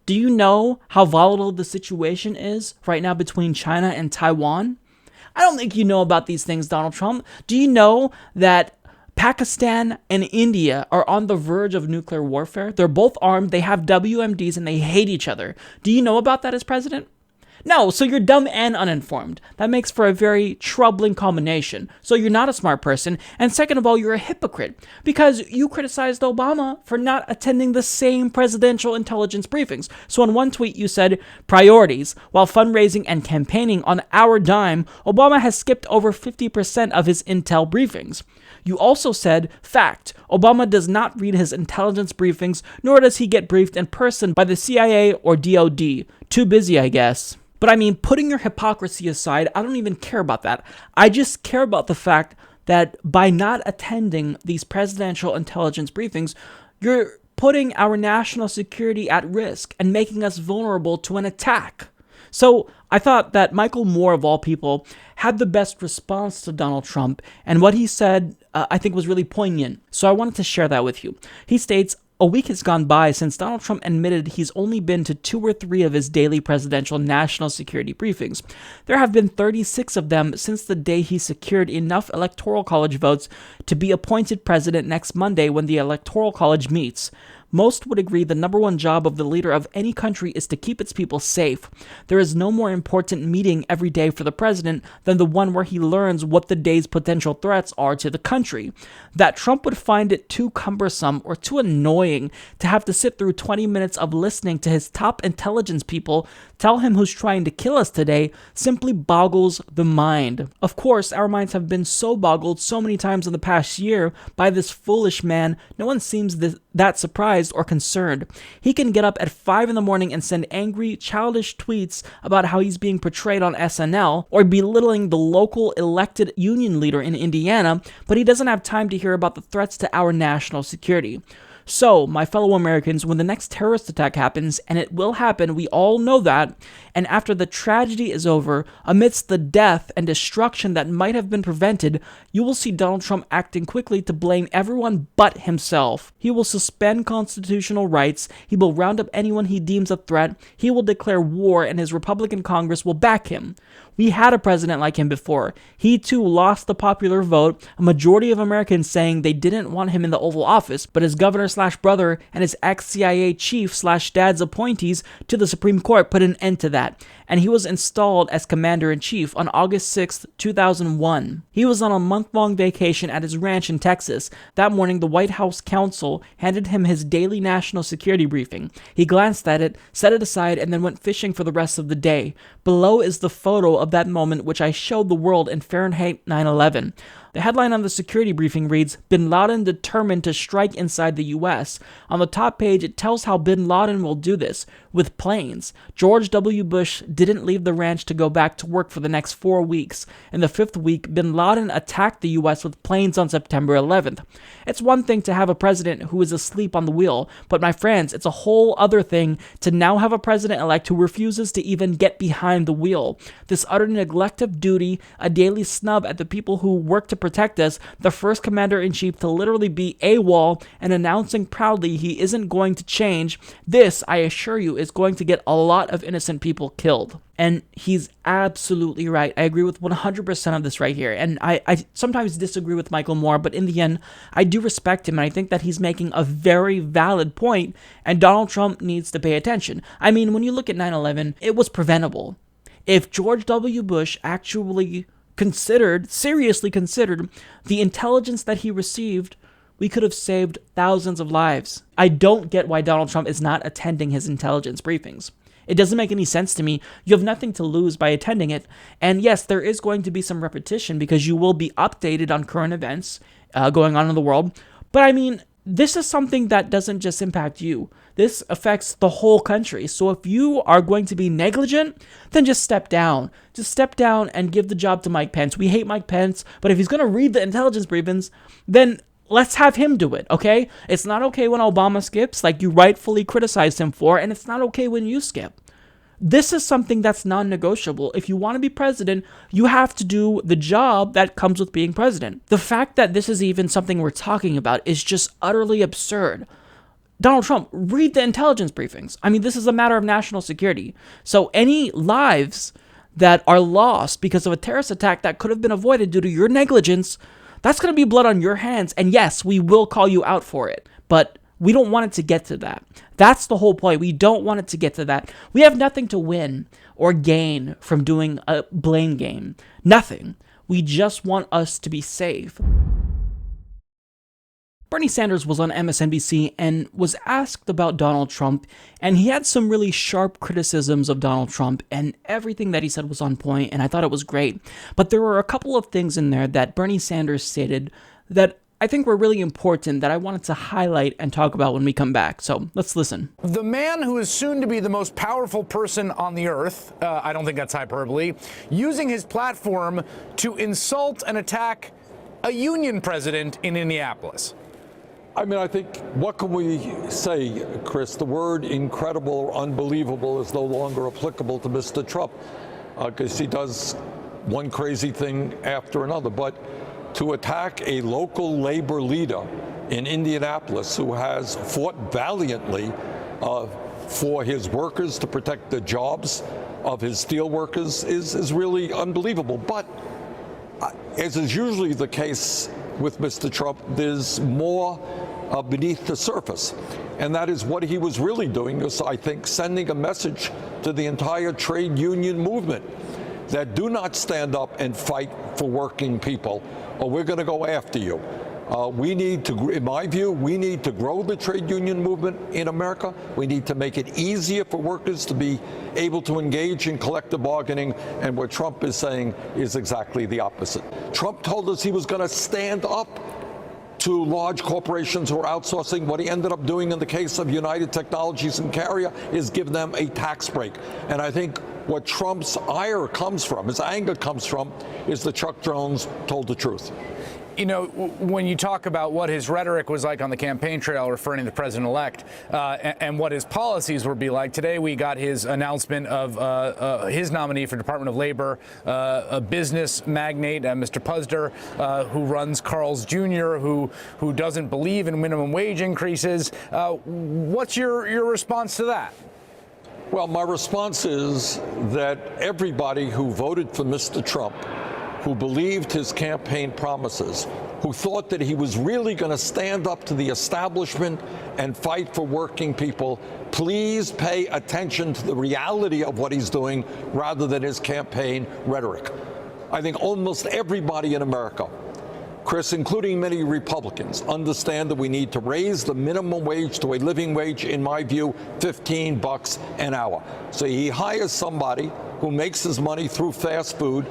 Do you know how volatile the situation is right now between China and Taiwan? I don't think you know about these things, Donald Trump. Do you know that Pakistan and India are on the verge of nuclear warfare? They're both armed, they have WMDs, and they hate each other. Do you know about that as president? No, so you're dumb and uninformed. That makes for a very troubling combination. So you're not a smart person, and second of all, you're a hypocrite, because you criticized Obama for not attending the same presidential intelligence briefings. So in one tweet you said, priorities, while fundraising and campaigning on our dime, Obama has skipped over 50% of his intel briefings. You also said, fact, Obama does not read his intelligence briefings, nor does he get briefed in person by the CIA or DOD. Too busy, I guess. But I mean, putting your hypocrisy aside, I don't even care about that. I just care about the fact that by not attending these presidential intelligence briefings, you're putting our national security at risk and making us vulnerable to an attack. So I thought that Michael Moore, of all people, had the best response to Donald Trump, and what he said, I think, was really poignant. So I wanted to share that with you. He states, "A week has gone by since Donald Trump admitted he's only been to 2 or 3 of his daily presidential national security briefings. There have been 36 of them since the day he secured enough Electoral College votes to be appointed president next Monday when the Electoral College meets. Most would agree the number one job of the leader of any country is to keep its people safe. There is no more important meeting every day for the president than the one where he learns what the day's potential threats are to the country. That Trump would find it too cumbersome or too annoying to have to sit through 20 minutes of listening to his top intelligence people tell him who's trying to kill us today simply boggles the mind. Of course, our minds have been so boggled so many times in the past year by this foolish man, no one seems that surprised or concerned. He can get up at 5 in the morning and send angry, childish tweets about how he's being portrayed on SNL or belittling the local elected union leader in Indiana, but he doesn't have time to hear about the threats to our national security. So, my fellow Americans, when the next terrorist attack happens, and it will happen, we all know that, and after the tragedy is over, amidst the death and destruction that might have been prevented, you will see Donald Trump acting quickly to blame everyone but himself. He will suspend constitutional rights, he will round up anyone he deems a threat, he will declare war, and his Republican Congress will back him. We had a president like him before. He too lost the popular vote, a majority of Americans saying they didn't want him in the Oval Office, but his governor/brother and his ex-CIA chief/dad's appointees to the Supreme Court put an end to that, and he was installed as commander-in-chief on August 6, 2001. He was on a month-long vacation at his ranch in Texas. That morning, the White House counsel handed him his daily national security briefing. He glanced at it, set it aside, and then went fishing for the rest of the day. Below is the photo of that moment which I showed the world in Fahrenheit 9/11. The headline on the security briefing reads, "Bin Laden determined to strike inside the U.S." On the top page, it tells how Bin Laden will do this, with planes. George W. Bush didn't leave the ranch to go back to work for the next 4 weeks. In the 5th week, Bin Laden attacked the U.S. with planes on September 11th. It's one thing to have a president who is asleep on the wheel, but my friends, it's a whole other thing to now have a president-elect who refuses to even get behind the wheel. This utter neglect of duty, a daily snub at the people who work to protect us, the first commander-in-chief to literally be AWOL and announcing proudly he isn't going to change. This, I assure you, is going to get a lot of innocent people killed. And he's absolutely right. I agree with 100% of this right here. And I sometimes disagree with Michael Moore, but in the end, I do respect him, and I think that he's making a very valid point, and Donald Trump needs to pay attention. I mean, when you look at 9/11, it was preventable. If George W. Bush actually seriously considered the intelligence that he received, we could have saved thousands of lives. I don't get why Donald Trump is not attending his intelligence briefings. It doesn't make any sense to me. You have nothing to lose by attending it. And yes, there is going to be some repetition because you will be updated on current events going on in the world. But I mean, this is something that doesn't just impact you. This affects the whole country. So if you are going to be negligent, then just step down. Just step down and give the job to Mike Pence. We hate Mike Pence, but if he's going to read the intelligence briefings, then let's have him do it, okay? It's not okay when Obama skips, like you rightfully criticized him for, and it's not okay when you skip. This is something that's non-negotiable. If you want to be president, you have to do the job that comes with being president. The fact that this is even something we're talking about is just utterly absurd. Donald Trump, read the intelligence briefings. I mean, this is a matter of national security. So any lives that are lost because of a terrorist attack that could have been avoided due to your negligence, that's going to be blood on your hands. And yes, we will call you out for it. But we don't want it to get to that. That's the whole point. We don't want it to get to that. We have nothing to win or gain from doing a blame game. Nothing. We just want us to be safe. Bernie Sanders was on MSNBC and was asked about Donald Trump, and he had some really sharp criticisms of Donald Trump, and everything that he said was on point, and I thought it was great. But there were a couple of things in there that Bernie Sanders stated that I think were really important that I wanted to highlight and talk about when we come back. So let's listen. The man who is soon to be the most powerful person on the earth, I don't think that's hyperbole, using his platform to insult and attack a union president in Indianapolis. I mean, I think, what can we say, Chris? The word incredible or unbelievable is no longer applicable to Mr. Trump because he does one crazy thing after another. But to attack a local labor leader in Indianapolis who has fought valiantly for his workers to protect the jobs of his steel workers is really unbelievable. But as is usually the case with Mr. Trump, there's more beneath the surface. And that is what he was really doing is, I think, sending a message to the entire trade union movement that do not stand up and fight for working people, or we're going to go after you. We need to, in my view, we need to grow the trade union movement in America. We need to make it easier for workers to be able to engage in collective bargaining. And what Trump is saying is exactly the opposite. Trump told us he was going to stand up to large corporations who are outsourcing. What he ended up doing in the case of United Technologies and Carrier is give them a tax break. And I think what Trump's ire comes from, his anger comes from, is that Chuck Jones told the truth. You know, when you talk about what his rhetoric was like on the campaign trail, referring to the president-elect, and what his policies would be like, today we got his announcement of his nominee for Department of Labor, a business magnate, Mr. Puzder, who runs Carl's Jr., who doesn't believe in minimum wage increases. What's your response to that? Well, my response is that everybody who voted for Mr. Trump, who believed his campaign promises, who thought that he was really going to stand up to the establishment and fight for working people, please pay attention to the reality of what he's doing rather than his campaign rhetoric. I think almost everybody in America, Chris, including many Republicans, understand that we need to raise the minimum wage to a living wage, in my view, $15 an hour. So he hires somebody who makes his money through fast food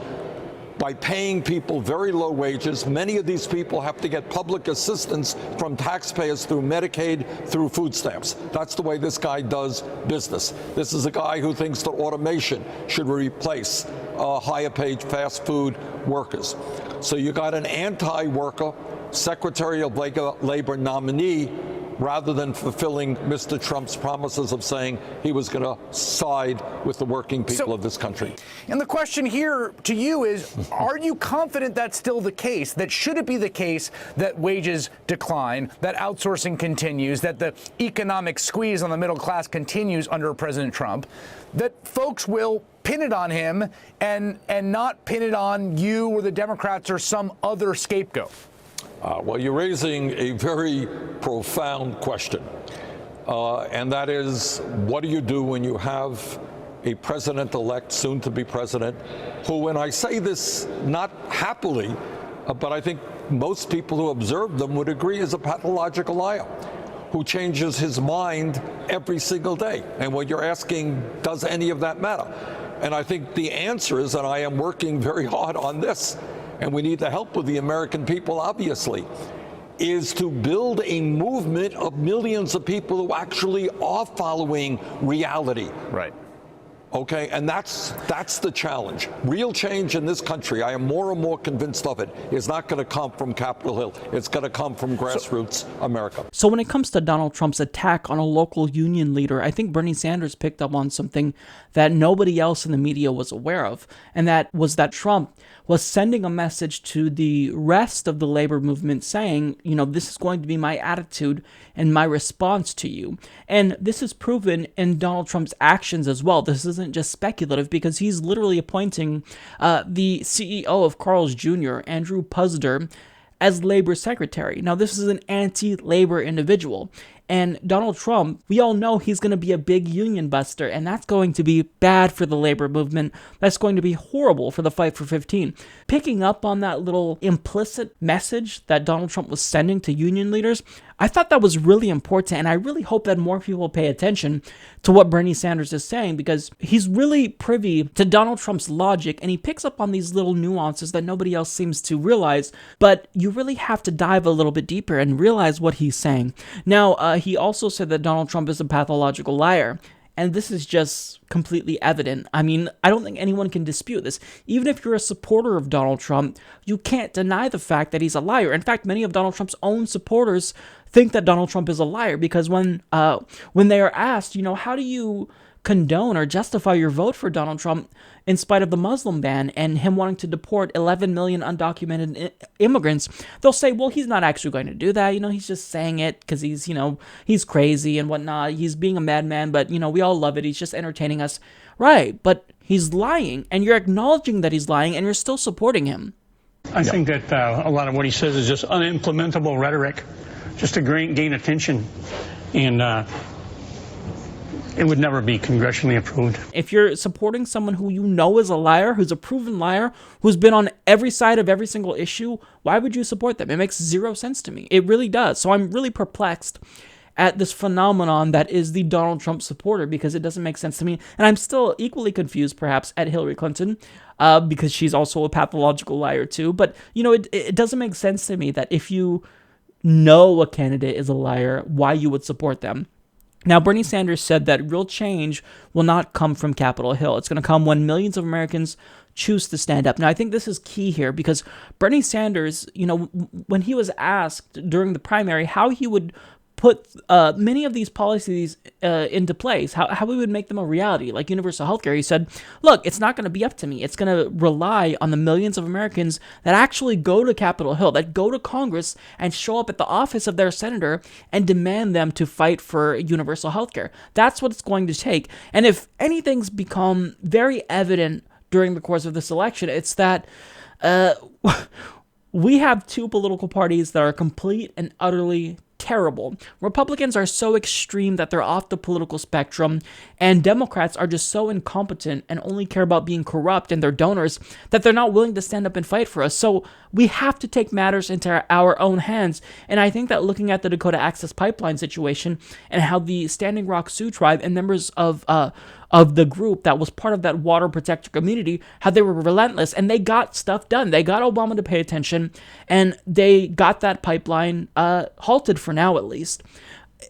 by paying people very low wages. Many of these people have to get public assistance from taxpayers through Medicaid, through food stamps. That's the way this guy does business. This is a guy who thinks that automation should replace higher paid fast food workers. So you got an anti-worker Secretary of Labor nominee rather than fulfilling Mr. Trump's promises of saying he was going to side with the working people of this country. And the question here to you is, are you confident that's still the case? That should it be the case that wages decline, that outsourcing continues, that the economic squeeze on the middle class continues under President Trump, that folks will pin it on him and not pin it on you or the Democrats or some other scapegoat? Well, you're raising a very profound question, and that is, what do you do when you have a president-elect, soon-to-be president, who, and I say this not happily, but I think most people who observe them would agree, is a pathological liar, who changes his mind every single day. And what you're asking, does any of that matter? And I think the answer is, and I am working very hard on this, and we need the help of the American people, obviously, is to build a movement of millions of people who actually are following reality. Right. Okay, and that's the challenge. Real change in this country, I am more and more convinced of it, is not going to come from Capitol Hill. It's going to come from grassroots America. So when it comes to Donald Trump's attack on a local union leader, I think Bernie Sanders picked up on something that nobody else in the media was aware of, and that was that Trump was sending a message to the rest of the labor movement saying, you know, this is going to be my attitude and my response to you. And this is proven in Donald Trump's actions as well. This isn't just speculative, because he's literally appointing the CEO of Carl's Jr., Andrew Puzder, as labor secretary. Now, this is an anti-labor individual. And Donald Trump, we all know he's going to be a big union buster, and that's going to be bad for the labor movement. That's going to be horrible for the fight for 15. Picking up on that little implicit message that Donald Trump was sending to union leaders, I thought that was really important, and I really hope that more people pay attention to what Bernie Sanders is saying, because he's really privy to Donald Trump's logic, and he picks up on these little nuances that nobody else seems to realize, but you really have to dive a little bit deeper and realize what he's saying. Now, he also said that Donald Trump is a pathological liar, and this is just completely evident. I mean, I don't think anyone can dispute this. Even if you're a supporter of Donald Trump, you can't deny the fact that he's a liar. In fact, many of Donald Trump's own supporters think that Donald Trump is a liar, because when they are asked, you know, how do you condone or justify your vote for Donald Trump in spite of the Muslim ban and him wanting to deport 11 million undocumented immigrants, they'll say, well, he's not actually going to do that. You know, he's just saying it because he's, you know, he's crazy and whatnot. He's being a madman, but, you know, we all love it. He's just entertaining us. Right. But he's lying, and you're acknowledging that he's lying, and you're still supporting him. I think that a lot of what he says is just unimplementable rhetoric, just to gain attention, and it would never be congressionally approved. If you're supporting someone who you know is a liar, who's a proven liar, who's been on every side of every single issue, why would you support them? It makes zero sense to me. It really does. So I'm really perplexed at this phenomenon that is the Donald Trump supporter, because it doesn't make sense to me. And I'm still equally confused, perhaps, at Hillary Clinton, because she's also a pathological liar too. But, you know, it doesn't make sense to me that if you know a candidate is a liar, why you would support them. Now, Bernie Sanders said that real change will not come from Capitol Hill. It's going to come when millions of Americans choose to stand up. Now, I think this is key here, because Bernie Sanders, you know, when he was asked during the primary how he would put many of these policies into place, how we would make them a reality, like universal healthcare. He said, look, it's not going to be up to me. It's going to rely on the millions of Americans that actually go to Capitol Hill, that go to Congress and show up at the office of their senator and demand them to fight for universal healthcare. That's what it's going to take. And if anything's become very evident during the course of this election, it's that we have two political parties that are complete and utterly terrible. Republicans are so extreme that they're off the political spectrum, and Democrats are just so incompetent and only care about being corrupt and their donors that they're not willing to stand up and fight for us. So we have to take matters into our own hands. And I think that looking at the Dakota Access Pipeline situation and how the Standing Rock Sioux tribe and members of the group that was part of that water protector community, how they were relentless and they got stuff done. They got Obama to pay attention, and they got that pipeline halted for now, at least.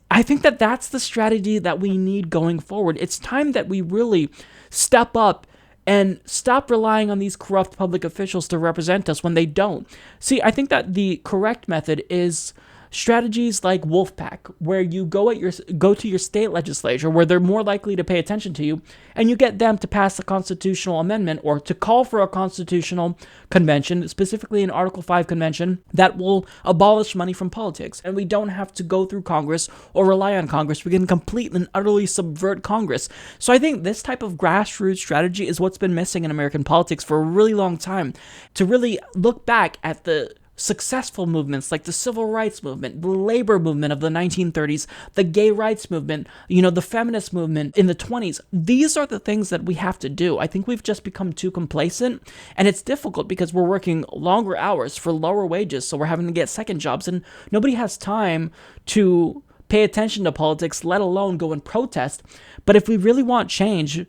I think that that's the strategy that we need going forward. It's time that we really step up and stop relying on these corrupt public officials to represent us when they don't. See, I think that the correct method is strategies like Wolfpack, where you go to your state legislature, where they're more likely to pay attention to you, and you get them to pass a constitutional amendment or to call for a constitutional convention, specifically an Article 5 convention, that will abolish money from politics. And we don't have to go through Congress or rely on Congress. We can completely and utterly subvert Congress. So I think this type of grassroots strategy is what's been missing in American politics for a really long time. To really look back at the successful movements like the civil rights movement, the labor movement of the 1930s, the gay rights movement, the feminist movement in the 20s. These are the things that we have to do. I think we've just become too complacent, and it's difficult because we're working longer hours for lower wages, so we're having to get second jobs, and nobody has time to pay attention to politics, let alone go and protest. But if we really want change,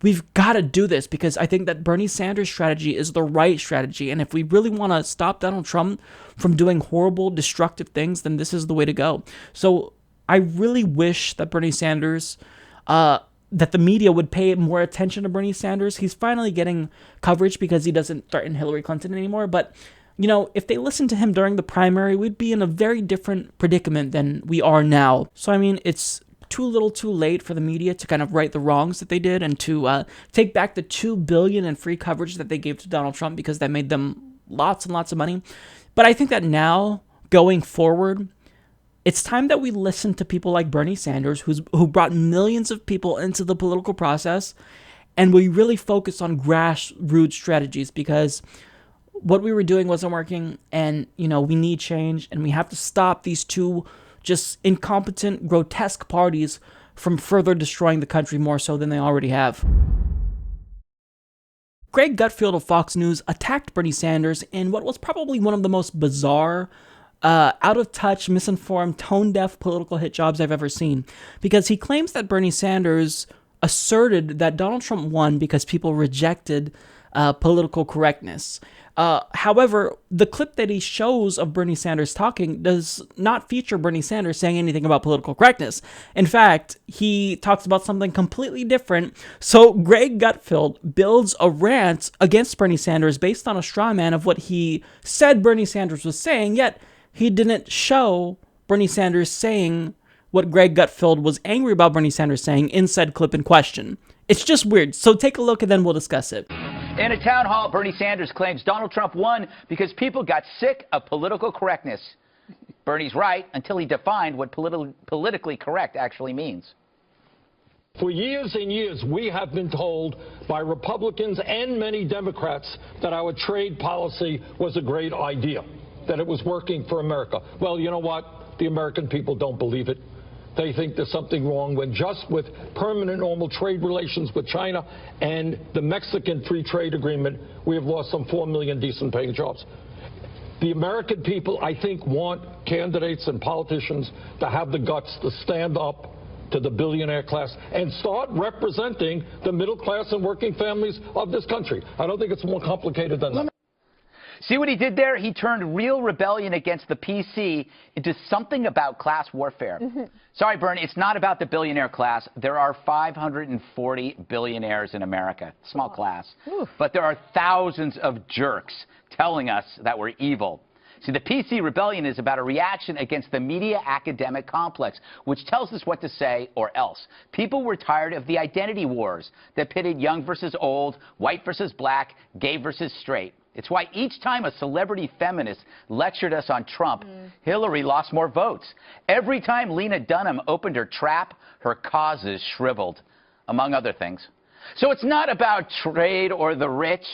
we've got to do this, because I think that Bernie Sanders' strategy is the right strategy. And if we really want to stop Donald Trump from doing horrible, destructive things, then this is the way to go. So I really wish that Bernie Sanders, that the media would pay more attention to Bernie Sanders. He's finally getting coverage because he doesn't threaten Hillary Clinton anymore. But, if they listened to him during the primary, we'd be in a very different predicament than we are now. So, I mean, it's too little too late for the media to kind of right the wrongs that they did and to take back the $2 billion in free coverage that they gave to Donald Trump, because that made them lots and lots of money. But I think that now, going forward, it's time that we listen to people like Bernie Sanders, who brought millions of people into the political process, and we really focus on grassroots strategies, because what we were doing wasn't working, and, we need change, and we have to stop these two just incompetent, grotesque parties from further destroying the country more so than they already have. Greg Gutfeld of Fox News attacked Bernie Sanders in what was probably one of the most bizarre, out-of-touch, misinformed, tone-deaf political hit jobs I've ever seen, because he claims that Bernie Sanders asserted that Donald Trump won because people rejected political correctness. However, the clip that he shows of Bernie Sanders talking does not feature Bernie Sanders saying anything about political correctness. In fact, he talks about something completely different. So Greg Gutfeld builds a rant against Bernie Sanders based on a straw man of what he said Bernie Sanders was saying, yet he didn't show Bernie Sanders saying what Greg Gutfeld was angry about Bernie Sanders saying in said clip in question. It's just weird. So take a look and then we'll discuss it. In a town hall, Bernie Sanders claims Donald Trump won because people got sick of political correctness. Bernie's right until he defined what politically correct actually means. For years and years, we have been told by Republicans and many Democrats that our trade policy was a great idea, that it was working for America. Well, you know what? The American people don't believe it. They think there's something wrong when just with permanent normal trade relations with China and the Mexican free trade agreement, we have lost some 4 million decent paying jobs. The American people, I think, want candidates and politicians to have the guts to stand up to the billionaire class and start representing the middle class and working families of this country. I don't think it's more complicated than that. See what he did there? He turned real rebellion against the PC into something about class warfare. Sorry, Bernie, it's not about the billionaire class. There are 540 billionaires in America. Small class. But there are thousands of jerks telling us that we're evil. See, the PC rebellion is about a reaction against the media academic complex, which tells us what to say or else. People were tired of the identity wars that pitted young versus old, white versus black, gay versus straight. It's why each time a celebrity feminist lectured us on Trump, Hillary lost more votes. Every time Lena Dunham opened her trap, her causes shriveled, among other things. So it's not about trade or the rich.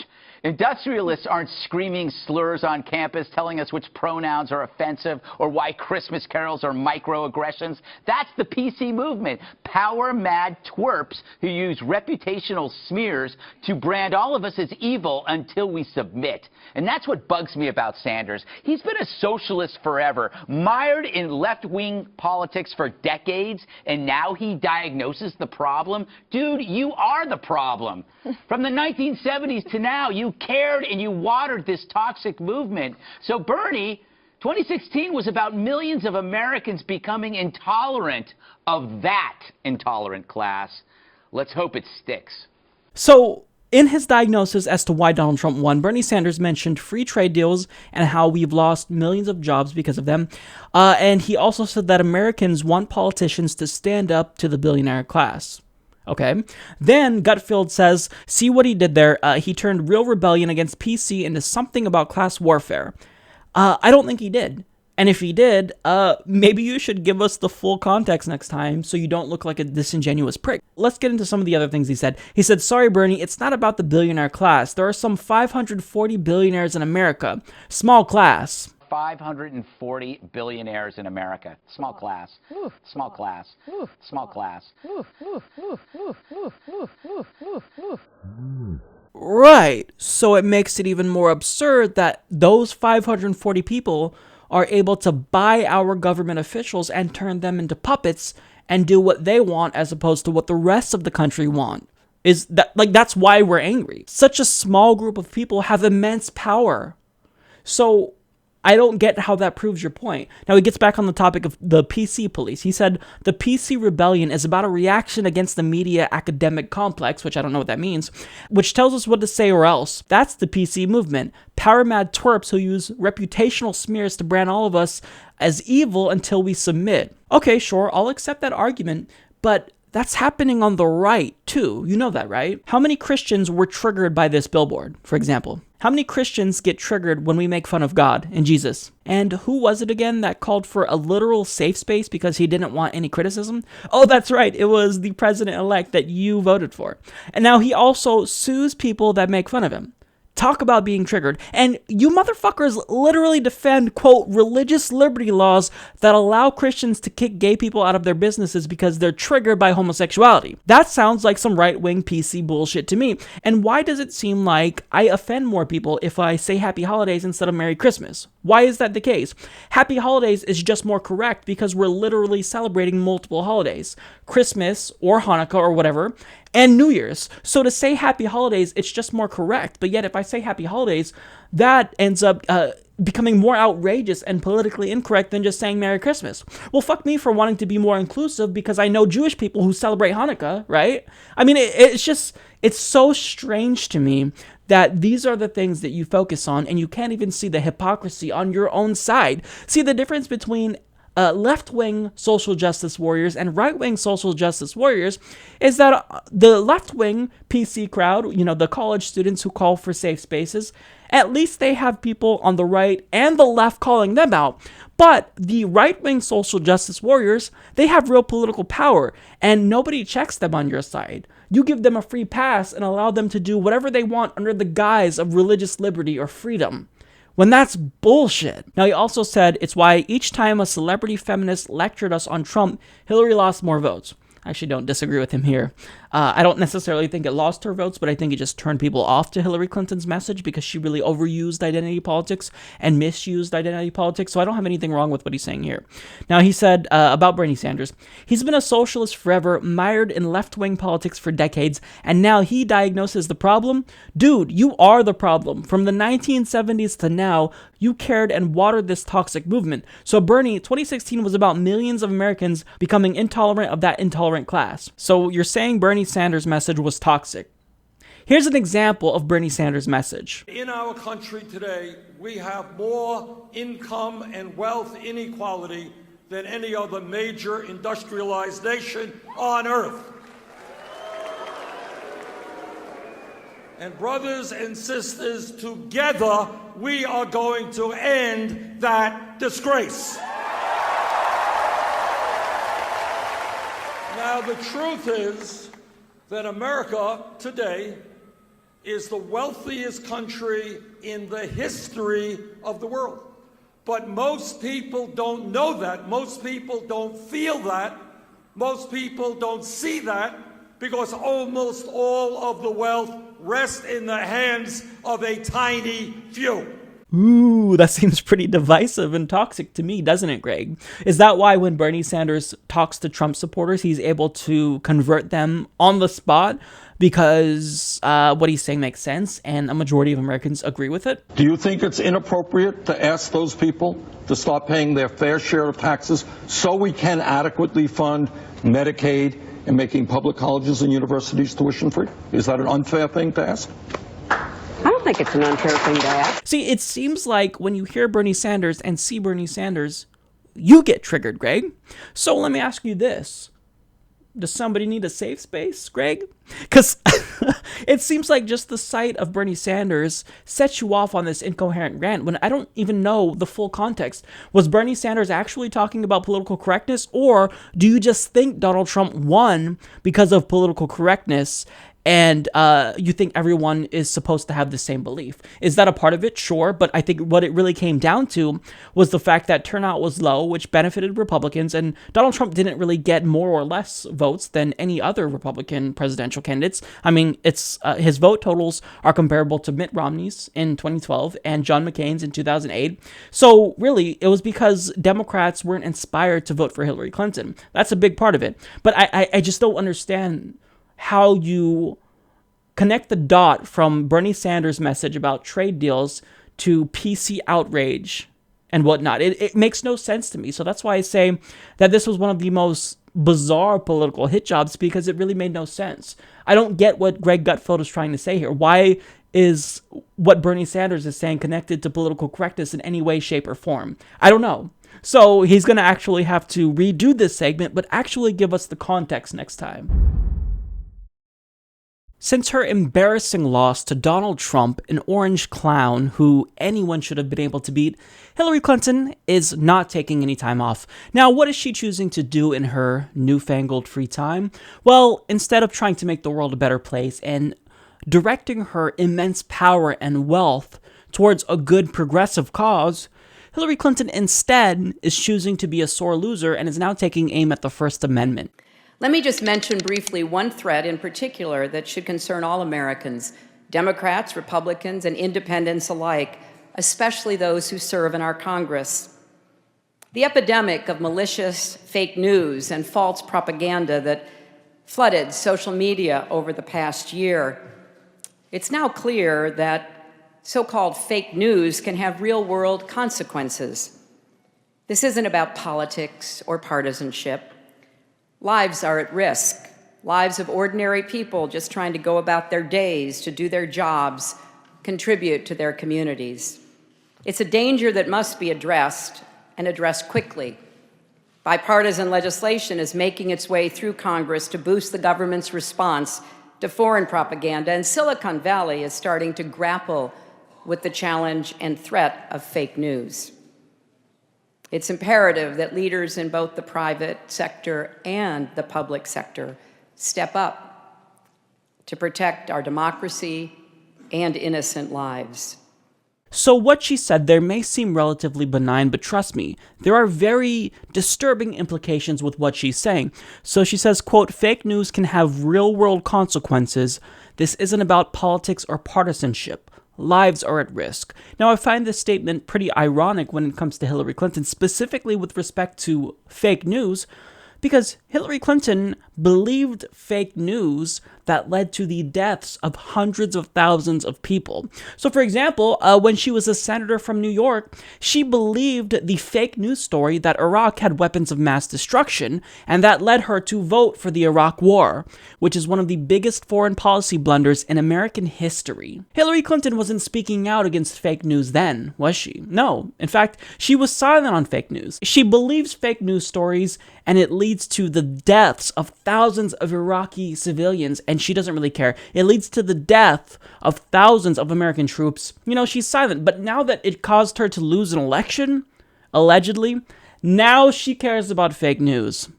Industrialists aren't screaming slurs on campus telling us which pronouns are offensive or why Christmas carols are microaggressions. That's the PC movement. Power-mad twerps who use reputational smears to brand all of us as evil until we submit. And that's what bugs me about Sanders. He's been a socialist forever, mired in left-wing politics for decades, and now he diagnoses the problem. Dude, you are the problem. From the 1970s to now, you cared and you watered this toxic movement. So Bernie, 2016 was about millions of Americans becoming intolerant of that intolerant class. Let's hope it sticks. So, in his diagnosis as to why Donald Trump won, Bernie Sanders mentioned free trade deals and how we've lost millions of jobs because of them. And he also said that Americans want politicians to stand up to the billionaire class. Okay. Then Gutfield says, see what he did there. He turned real rebellion against PC into something about class warfare. I don't think he did. And if he did, maybe you should give us the full context next time so you don't look like a disingenuous prick. Let's get into some of the other things he said. He said, sorry, Bernie, it's not about the billionaire class. There are some 540 billionaires in America. Small class. 540 billionaires in America. Small class. Small class. Small class. Right. So it makes it even more absurd that those 540 people are able to buy our government officials and turn them into puppets and do what they want as opposed to what the rest of the country want. Is that, like, that's why we're angry. Such a small group of people have immense power. So I don't get how that proves your point. Now, he gets back on the topic of the PC police. He said, the PC rebellion is about a reaction against the media academic complex, which I don't know what that means, which tells us what to say or else. That's the PC movement. Power-mad twerps who use reputational smears to brand all of us as evil until we submit. Okay, sure, I'll accept that argument, but that's happening on the right, too. You know that, right? How many Christians were triggered by this billboard, for example? How many Christians get triggered when we make fun of God and Jesus? And who was it again that called for a literal safe space because he didn't want any criticism? Oh, that's right. It was the president-elect that you voted for. And now he also sues people that make fun of him. Talk about being triggered. And you motherfuckers literally defend, quote, religious liberty laws that allow Christians to kick gay people out of their businesses because they're triggered by homosexuality. That sounds like some right-wing PC bullshit to me. And why does it seem like I offend more people if I say Happy Holidays instead of Merry Christmas? Why is that the case? Happy Holidays is just more correct because we're literally celebrating multiple holidays. Christmas or Hanukkah or whatever, and New Year's. So to say Happy Holidays, it's just more correct. But yet if I say Happy Holidays, that ends up becoming more outrageous and politically incorrect than just saying Merry Christmas. Well, fuck me for wanting to be more inclusive because I know Jewish people who celebrate Hanukkah, right? I mean, it's so strange to me that these are the things that you focus on and you can't even see the hypocrisy on your own side. See, the difference between left-wing social justice warriors and right-wing social justice warriors is that the left-wing PC crowd, you know, the college students who call for safe spaces, at least they have people on the right and the left calling them out. But the right-wing social justice warriors, they have real political power and nobody checks them on your side. You give them a free pass and allow them to do whatever they want under the guise of religious liberty or freedom, when that's bullshit. Now, he also said it's why each time a celebrity feminist lectured us on Trump, Hillary lost more votes. I actually don't disagree with him here. I don't necessarily think it lost her votes, but I think it just turned people off to Hillary Clinton's message because she really overused identity politics and misused identity politics. So I don't have anything wrong with what he's saying here. Now, he said about Bernie Sanders, he's been a socialist forever, mired in left-wing politics for decades, and now he diagnoses the problem. Dude, you are the problem. From the 1970s to now, you cared and watered this toxic movement. So Bernie, 2016 was about millions of Americans becoming intolerant of that intolerant class. So you're saying Bernie Sanders' message was toxic. Here's an example of Bernie Sanders' message. In our country today, we have more income and wealth inequality than any other major industrialized nation on earth. And brothers and sisters, together, we are going to end that disgrace. Now, the truth is that America today is the wealthiest country in the history of the world. But most people don't know that. Most people don't feel that. Most people don't see that because almost all of the wealth rests in the hands of a tiny few. Ooh, that seems pretty divisive and toxic to me, doesn't it, Greg? Is that why when Bernie Sanders talks to Trump supporters, he's able to convert them on the spot because what he's saying makes sense and a majority of Americans agree with it? Do you think it's inappropriate to ask those people to start paying their fair share of taxes so we can adequately fund Medicaid and making public colleges and universities tuition free? Is that an unfair thing to ask? I don't think it's an unfair thing to ask. See, it seems like when you hear Bernie Sanders and see Bernie Sanders, you get triggered, Greg. So let me ask you this. Does somebody need a safe space, Greg? Because it seems like just the sight of Bernie Sanders sets you off on this incoherent rant when I don't even know the full context. Was Bernie Sanders actually talking about political correctness, or do you just think Donald Trump won because of political correctness and you think everyone is supposed to have the same belief? Is that a part of it? Sure, but I think what it really came down to was the fact that turnout was low, which benefited Republicans, and Donald Trump didn't really get more or less votes than any other Republican presidential candidates. I mean, it's his vote totals are comparable to Mitt Romney's in 2012 and John McCain's in 2008. So really, it was because Democrats weren't inspired to vote for Hillary Clinton. That's a big part of it. But I just don't understand how you connect the dot from Bernie Sanders' message about trade deals to PC outrage and whatnot. It makes no sense to me. So that's why I say that this was one of the most bizarre political hit jobs, because it really made no sense. I don't get what Greg Gutfeld is trying to say here. Why is what Bernie Sanders is saying connected to political correctness in any way, shape, or form? I don't know. So he's going to actually have to redo this segment, but actually give us the context next time. Since her embarrassing loss to Donald Trump, an orange clown who anyone should have been able to beat, Hillary Clinton is not taking any time off. Now, what is she choosing to do in her newfangled free time? Well, instead of trying to make the world a better place and directing her immense power and wealth towards a good progressive cause, Hillary Clinton instead is choosing to be a sore loser and is now taking aim at the First Amendment. Let me just mention briefly one threat in particular that should concern all Americans, Democrats, Republicans, and independents alike, especially those who serve in our Congress. The epidemic of malicious fake news and false propaganda that flooded social media over the past year. It's now clear that so-called fake news can have real-world consequences. This isn't about politics or partisanship. Lives are at risk, lives of ordinary people just trying to go about their days, to do their jobs, contribute to their communities. It's a danger that must be addressed, and addressed quickly. Bipartisan legislation is making its way through Congress to boost the government's response to foreign propaganda, and Silicon Valley is starting to grapple with the challenge and threat of fake news. It's imperative that leaders in both the private sector and the public sector step up to protect our democracy and innocent lives. So what she said there may seem relatively benign, but trust me, there are very disturbing implications with what she's saying. So she says, quote, "Fake news can have real-world consequences. This isn't about politics or partisanship. Lives are at risk." Now, I find this statement pretty ironic when it comes to Hillary Clinton, specifically with respect to fake news, Because Hillary Clinton believed fake news that led to the deaths of hundreds of thousands of people. So, for example, when she was a senator from New York, she believed the fake news story that Iraq had weapons of mass destruction, and that led her to vote for the Iraq War, which is one of the biggest foreign policy blunders in American history. Hillary Clinton wasn't speaking out against fake news then, was she? No. In fact, she was silent on fake news. She believes fake news stories, and it leads to the deaths of thousands of Iraqi civilians, and she doesn't really care. It leads to the death of thousands of American troops. You know, she's silent. But now that it caused her to lose an election, allegedly, now she cares about fake news.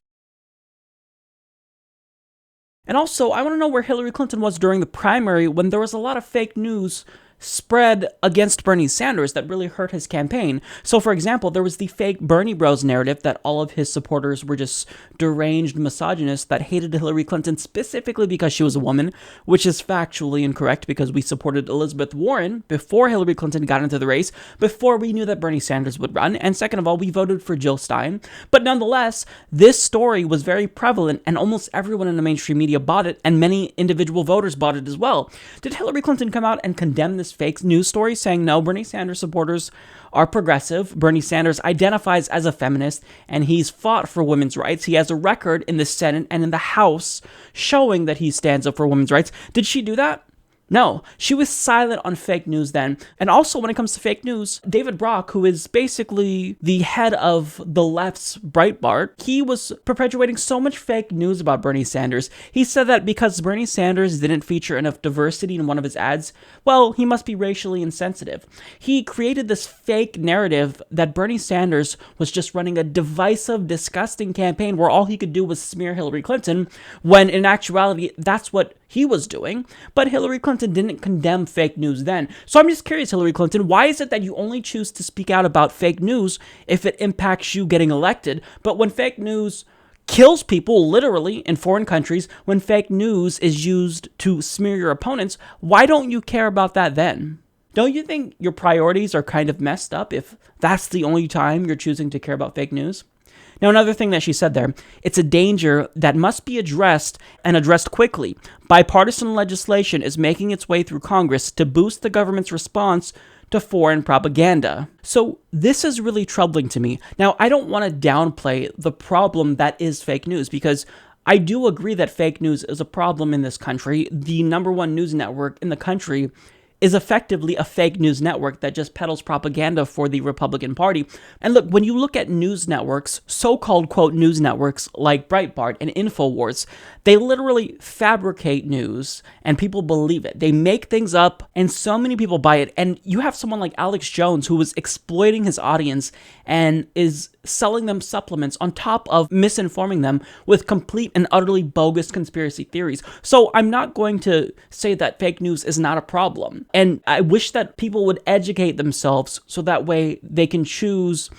And also, I want to know where Hillary Clinton was during the primary when there was a lot of fake news spread against Bernie Sanders that really hurt his campaign. So, for example, there was the fake Bernie Bros narrative that all of his supporters were just deranged misogynists that hated Hillary Clinton specifically because she was a woman, which is factually incorrect because we supported Elizabeth Warren before Hillary Clinton got into the race, before we knew that Bernie Sanders would run, and second of all, we voted for Jill Stein. But nonetheless, this story was very prevalent and almost everyone in the mainstream media bought it, and many individual voters bought it as well. Did Hillary Clinton come out and condemn this fake news story saying, no, Bernie Sanders supporters are progressive. Bernie Sanders identifies as a feminist and he's fought for women's rights. He has a record in the Senate and in the House showing that he stands up for women's rights. Did she do that? No, she was silent on fake news then. And also when it comes to fake news, David Brock, who is basically the head of the left's Breitbart, he was perpetuating so much fake news about Bernie Sanders. He said that because Bernie Sanders didn't feature enough diversity in one of his ads, well, he must be racially insensitive. He created this fake narrative that Bernie Sanders was just running a divisive, disgusting campaign where all he could do was smear Hillary Clinton, when in actuality, that's what he was doing. But Hillary Clinton didn't condemn fake news then. So I'm just curious, Hillary Clinton, why is it that you only choose to speak out about fake news if it impacts you getting elected? But when fake news kills people literally in foreign countries, when fake news is used to smear your opponents, why don't you care about that then? Don't you think your priorities are kind of messed up if that's the only time you're choosing to care about fake news? Now, another thing that she said there, it's a danger that must be addressed and addressed quickly. Bipartisan legislation is making its way through Congress to boost the government's response to foreign propaganda. So this is really troubling to me. Now, I don't want to downplay the problem that is fake news, because I do agree that fake news is a problem in this country. The #1 news network in the country is effectively a fake news network that just peddles propaganda for the Republican Party. And look, when you look at news networks, so-called, quote, news networks like Breitbart and InfoWars, they literally fabricate news and people believe it. They make things up and so many people buy it. And you have someone like Alex Jones who is exploiting his audience and is selling them supplements on top of misinforming them with complete and utterly bogus conspiracy theories. So I'm not going to say that fake news is not a problem. And I wish that people would educate themselves so that way they can choose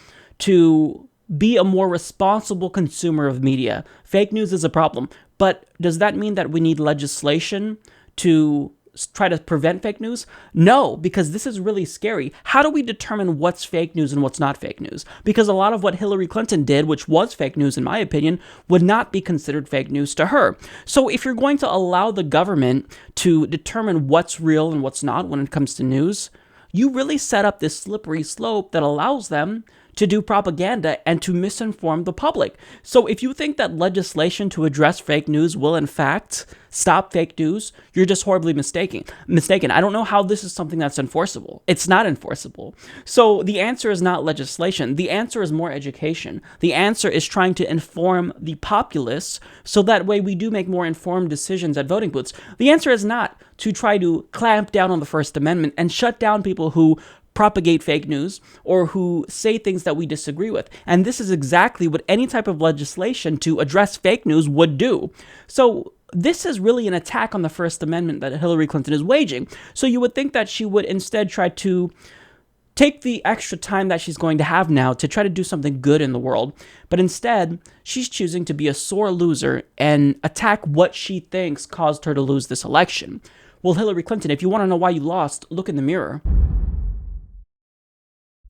to be a more responsible consumer of media. Fake news is a problem. But does that mean that we need legislation to try to prevent fake news? No, because this is really scary. How do we determine what's fake news and what's not fake news? Because a lot of what Hillary Clinton did, which was fake news in my opinion, would not be considered fake news to her. So if you're going to allow the government to determine what's real and what's not when it comes to news, you really set up this slippery slope that allows them to do propaganda and to misinform the public. So if you think that legislation to address fake news will in fact stop fake news, you're just horribly mistaken. I don't know how this is something that's enforceable. It's not enforceable. So the answer is not legislation. The answer is more education. The answer is trying to inform the populace so that way we do make more informed decisions at voting booths. The answer is not to try to clamp down on the First Amendment and shut down people who propagate fake news or who say things that we disagree with. And this is exactly what any type of legislation to address fake news would do. So this is really an attack on the First Amendment that Hillary Clinton is waging. So you would think that she would instead try to take the extra time that she's going to have now to try to do something good in the world. But instead, she's choosing to be a sore loser and attack what she thinks caused her to lose this election. Well, Hillary Clinton, if you want to know why you lost, look in the mirror.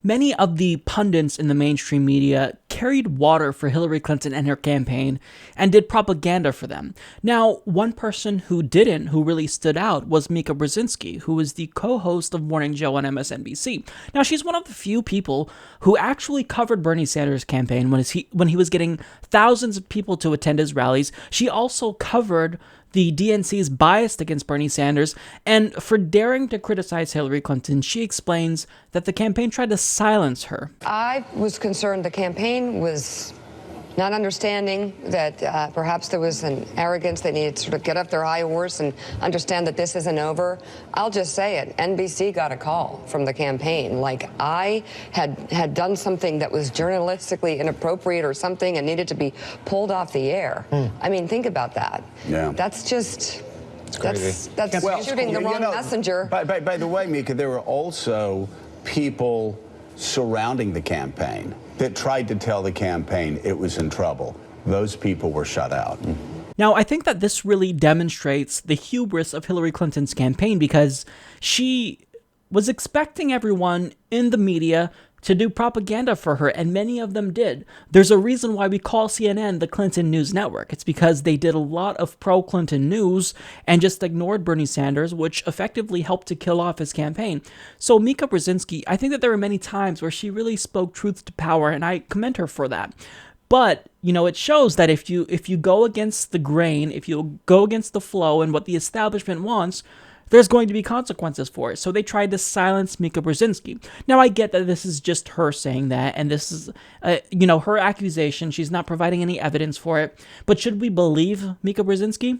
Many of the pundits in the mainstream media carried water for Hillary Clinton and her campaign and did propaganda for them. Now, one person who didn't, who really stood out, was Mika Brzezinski, who is the co-host of Morning Joe on MSNBC. Now, she's one of the few people who actually covered Bernie Sanders' campaign when he was getting thousands of people to attend his rallies. She also covered the DNC's bias against Bernie Sanders, and for daring to criticize Hillary Clinton, she explains that the campaign tried to silence her. I was concerned the campaign was not understanding that perhaps there was an arrogance. They needed to sort of get off their high horse and understand that this isn't over. I'll just say it. NBC got a call from the campaign. Like I had done something that was journalistically inappropriate or something and needed to be pulled off the air. I mean, think about that. Yeah. That's just... That's shooting the wrong messenger. By the way, Mika, there were also people surrounding the campaign that tried to tell the campaign it was in trouble. Those people were shut out. Now, I think that this really demonstrates the hubris of Hillary Clinton's campaign, because she was expecting everyone in the media to do propaganda for her, and many of them did. There's a reason why we call CNN the Clinton News Network. It's because they did a lot of pro-Clinton news and just ignored Bernie Sanders, which effectively helped to kill off his campaign. So Mika Brzezinski, I think that there were many times where she really spoke truth to power, and I commend her for that. But, you know, it shows that if you go against the grain, if you go against the flow and what the establishment wants, there's going to be consequences for it. So they tried to silence Mika Brzezinski. Now, I get that this is just her saying that, and this is, her accusation. She's not providing any evidence for it. But should we believe Mika Brzezinski?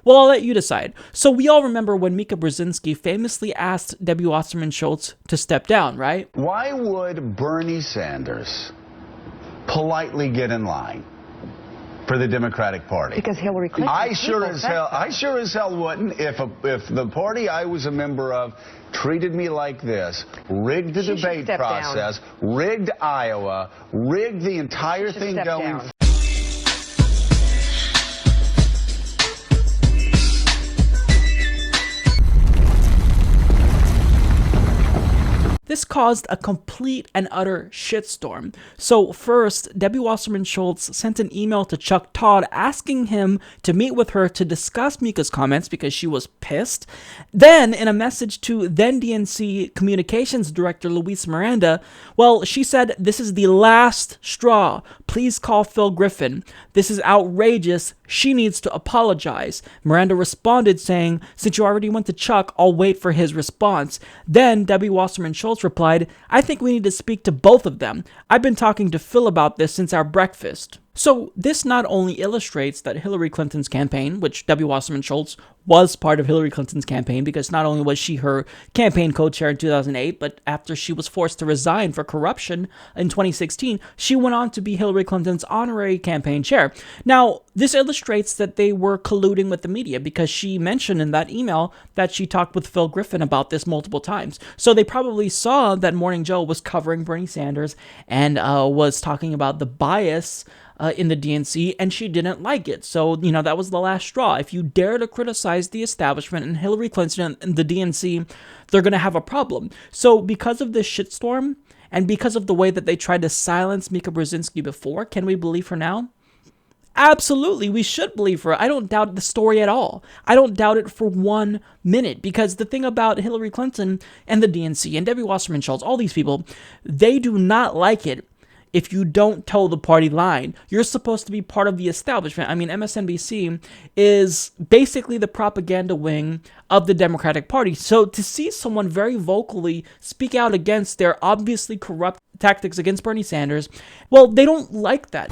Well, I'll let you decide. So we all remember when Mika Brzezinski famously asked Debbie Wasserman Schultz to step down, right? Why would Bernie Sanders politely get in line for the Democratic Party? Because Hillary Clinton. I sure as hell wouldn't if the party I was a member of treated me like this, rigged the debate process, rigged Iowa, rigged the entire thing going. This caused a complete and utter shitstorm. So first, Debbie Wasserman Schultz sent an email to Chuck Todd asking him to meet with her to discuss Mika's comments because she was pissed. Then, in a message to then DNC Communications Director Luis Miranda, well, she said, "This is the last straw. Please call Phil Griffin. This is outrageous. She needs to apologize." Miranda responded saying, "Since you already went to Chuck, I'll wait for his response." Then Debbie Wasserman Schultz replied, "I think we need to speak to both of them. I've been talking to Phil about this since our breakfast." So this not only illustrates that Hillary Clinton's campaign, which Debbie Wasserman Schultz was part of Hillary Clinton's campaign, because not only was she her campaign co-chair in 2008, but after she was forced to resign for corruption in 2016, she went on to be Hillary Clinton's honorary campaign chair. Now, this illustrates that they were colluding with the media, because she mentioned in that email that she talked with Phil Griffin about this multiple times. So they probably saw that Morning Joe was covering Bernie Sanders and was talking about the bias in the DNC, and she didn't like it. So, that was the last straw. If you dare to criticize the establishment and Hillary Clinton and the DNC, they're going to have a problem. So because of this shitstorm, and because of the way that they tried to silence Mika Brzezinski before, can we believe her now? Absolutely, we should believe her. I don't doubt the story at all. I don't doubt it for 1 minute, because the thing about Hillary Clinton and the DNC and Debbie Wasserman Schultz, all these people, they do not like it if you don't toe the party line. You're supposed to be part of the establishment. I mean, MSNBC is basically the propaganda wing of the Democratic Party. So to see someone very vocally speak out against their obviously corrupt tactics against Bernie Sanders, well, they don't like that.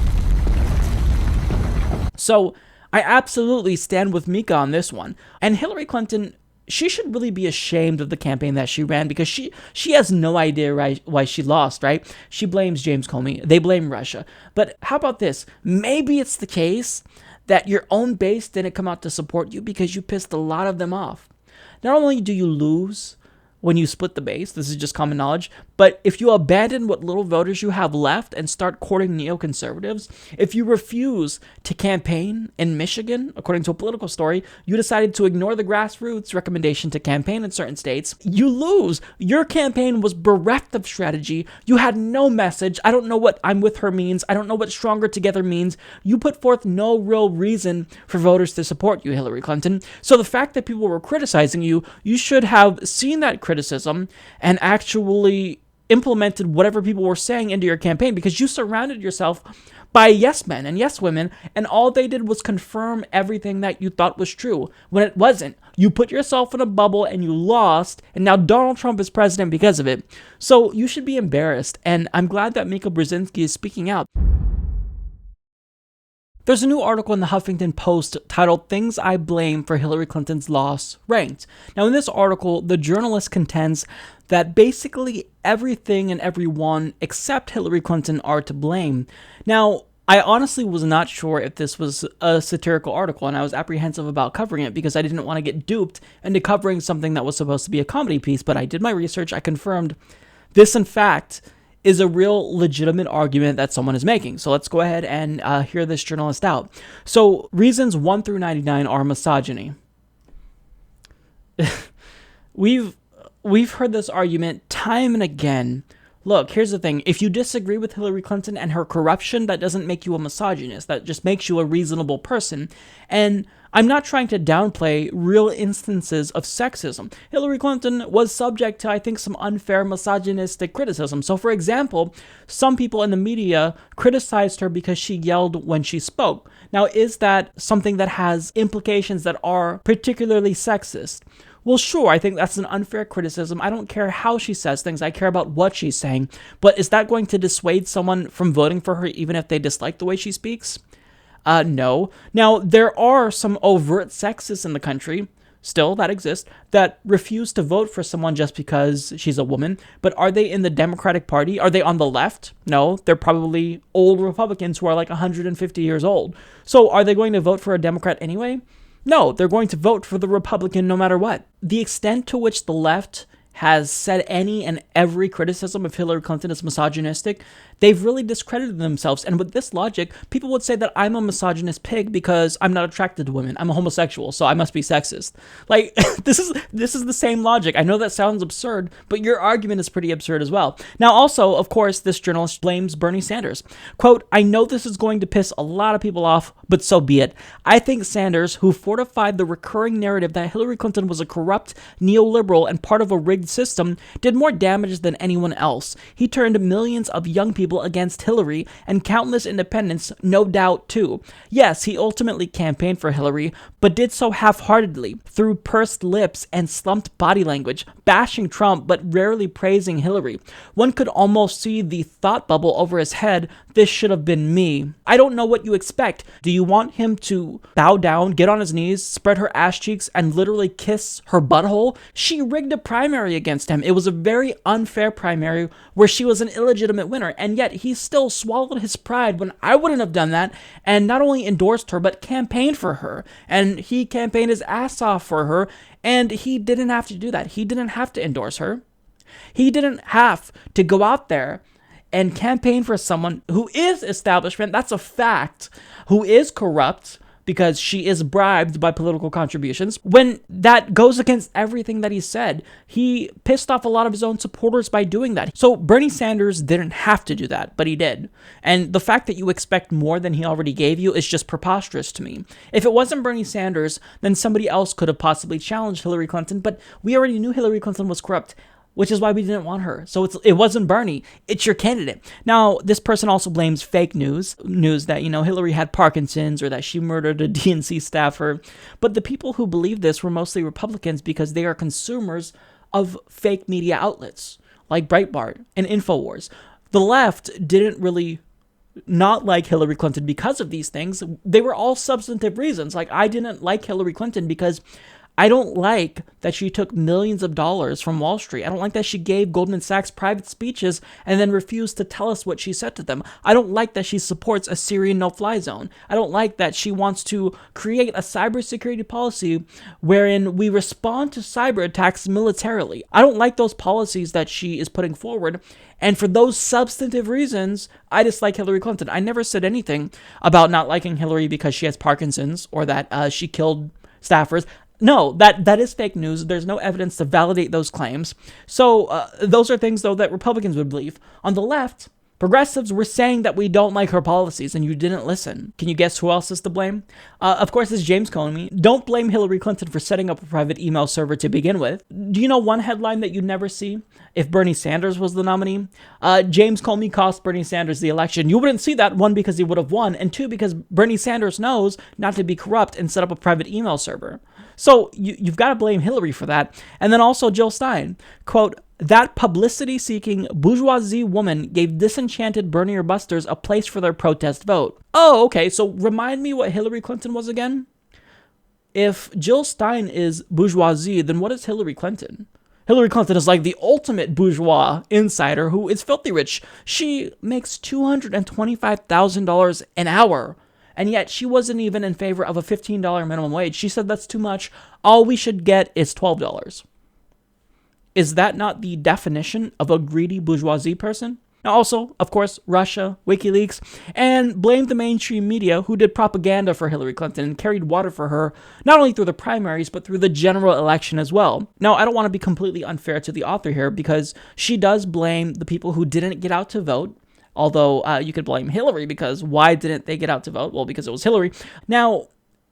So I absolutely stand with Mika on this one. And Hillary Clinton, she should really be ashamed of the campaign that she ran, because she has no idea why she lost, right? She blames James Comey. They blame Russia. But how about this? Maybe it's the case that your own base didn't come out to support you because you pissed a lot of them off. Not only do you lose when you split the base, this is just common knowledge, But if you abandon what little voters you have left and start courting neoconservatives, if you refuse to campaign in Michigan, according to a political story, you decided to ignore the grassroots recommendation to campaign in certain states, you lose. Your campaign was bereft of strategy. You had no message. I don't know what "I'm with her" means. I don't know what "stronger together" means. You put forth no real reason for voters to support you, Hillary Clinton. So the fact that people were criticizing you, you should have seen that criticism and actually implemented whatever people were saying into your campaign, because you surrounded yourself by yes men and yes women, and all they did was confirm everything that you thought was true when it wasn't. You put yourself in a bubble and you lost, and now Donald Trump is president because of it. So you should be embarrassed, and I'm glad that Mika Brzezinski is speaking out. There's a new article in the Huffington Post titled "Things I Blame for Hillary Clinton's Loss Ranked." Now, in this article, the journalist contends that basically everything and everyone except Hillary Clinton are to blame. Now, I honestly was not sure if this was a satirical article, and I was apprehensive about covering it because I didn't want to get duped into covering something that was supposed to be a comedy piece, but I did my research. I confirmed this, in fact, is a real legitimate argument that someone is making. So let's go ahead and hear this journalist out. So reasons 1 through 99 are misogyny. We've heard this argument time and again. Look, here's the thing. If you disagree with Hillary Clinton and her corruption, that doesn't make you a misogynist. That just makes you a reasonable person. And I'm not trying to downplay real instances of sexism. Hillary Clinton was subject to, I think, some unfair misogynistic criticism. So, for example, some people in the media criticized her because she yelled when she spoke. Now, is that something that has implications that are particularly sexist? Well, sure, I think that's an unfair criticism. I don't care how she says things. I care about what she's saying. But is that going to dissuade someone from voting for her even if they dislike the way she speaks? No. Now, there are some overt sexists in the country, still, that exist, that refuse to vote for someone just because she's a woman. But are they in the Democratic Party? Are they on the left? No, they're probably old Republicans who are like 150 years old. So are they going to vote for a Democrat anyway? No, they're going to vote for the Republican no matter what. The extent to which the left has said any and every criticism of Hillary Clinton is misogynistic, they've really discredited themselves. And with this logic, people would say that I'm a misogynist pig because I'm not attracted to women. I'm a homosexual, so I must be sexist. Like, this is the same logic. I know that sounds absurd, but your argument is pretty absurd as well. Now, also, of course, this journalist blames Bernie Sanders. Quote, "I know this is going to piss a lot of people off, but so be it. I think Sanders, who fortified the recurring narrative that Hillary Clinton was a corrupt neoliberal and part of a rigged system, did more damage than anyone else. He turned millions of young people against Hillary and countless independents, no doubt, too. Yes, he ultimately campaigned for Hillary, but did so half-heartedly, through pursed lips and slumped body language, bashing Trump but rarely praising Hillary. One could almost see the thought bubble over his head, this should have been me. I don't know what you expect. Do you want him to bow down, get on his knees, spread her ass cheeks, and literally kiss her butthole? She rigged a primary against him. It was a very unfair primary where she was an illegitimate winner, and yet he still swallowed his pride when I wouldn't have done that, and not only endorsed her, but campaigned for her. And he campaigned his ass off for her, and he didn't have to do that. He didn't have to endorse her. He didn't have to go out there and campaign for someone who is establishment, that's a fact, who is corrupt, because she is bribed by political contributions, when that goes against everything that he said. He pissed off a lot of his own supporters by doing that. So Bernie Sanders didn't have to do that, but he did. And the fact that you expect more than he already gave you is just preposterous to me. If it wasn't Bernie Sanders, then somebody else could have possibly challenged Hillary Clinton, but we already knew Hillary Clinton was corrupt, which is why we didn't want her. So it wasn't Bernie, it's your candidate. Now, this person also blames fake news that, Hillary had Parkinson's or that she murdered a DNC staffer. But the people who believe this were mostly Republicans because they are consumers of fake media outlets like Breitbart and InfoWars. The left didn't really not like Hillary Clinton because of these things. They were all substantive reasons. Like, I didn't like Hillary Clinton because I don't like that she took millions of dollars from Wall Street. I don't like that she gave Goldman Sachs private speeches and then refused to tell us what she said to them. I don't like that she supports a Syrian no-fly zone. I don't like that she wants to create a cybersecurity policy wherein we respond to cyber attacks militarily. I don't like those policies that she is putting forward. And for those substantive reasons, I dislike Hillary Clinton. I never said anything about not liking Hillary because she has Parkinson's or that she killed staffers. No, that is fake news. There's no evidence to validate those claims. So those are things, though, that Republicans would believe. On the left, progressives were saying that we don't like her policies, and you didn't listen. Can you guess who else is to blame? Of course, it's James Comey. Don't blame Hillary Clinton for setting up a private email server to begin with. Do you know one headline that you never see? If Bernie Sanders was the nominee, James Comey cost Bernie Sanders the election. You wouldn't see that, one, because he would have won, and two, because Bernie Sanders knows not to be corrupt and set up a private email server. So you've got to blame Hillary for that. And then also Jill Stein, quote, that publicity-seeking bourgeoisie woman gave disenchanted Bernier busters a place for their protest vote. Oh, okay, so remind me what Hillary Clinton was again? If Jill Stein is bourgeoisie, then what is Hillary Clinton? Hillary Clinton is like the ultimate bourgeois insider who is filthy rich. She makes $225,000 an hour. And yet she wasn't even in favor of a $15 minimum wage. She said that's too much. All we should get is $12. Is that not the definition of a greedy bourgeoisie person? Now also, of course, Russia, WikiLeaks, and blamed the mainstream media who did propaganda for Hillary Clinton and carried water for her, not only through the primaries, but through the general election as well. Now, I don't want to be completely unfair to the author here because she does blame the people who didn't get out to vote. Although you could blame Hillary because why didn't they get out to vote? Well, because it was Hillary. Now,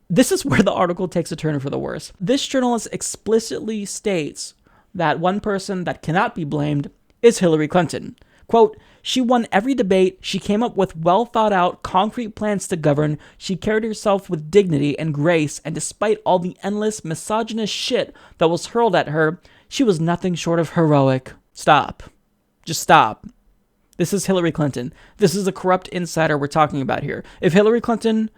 this is where the article takes a turn for the worse. This journalist explicitly states that one person that cannot be blamed is Hillary Clinton. Quote, she won every debate. She came up with well thought out, concrete plans to govern. She carried herself with dignity and grace. And despite all the endless misogynist shit that was hurled at her, she was nothing short of heroic. Stop. Just stop. This is Hillary Clinton. This is a corrupt insider we're talking about here. If Hillary Clinton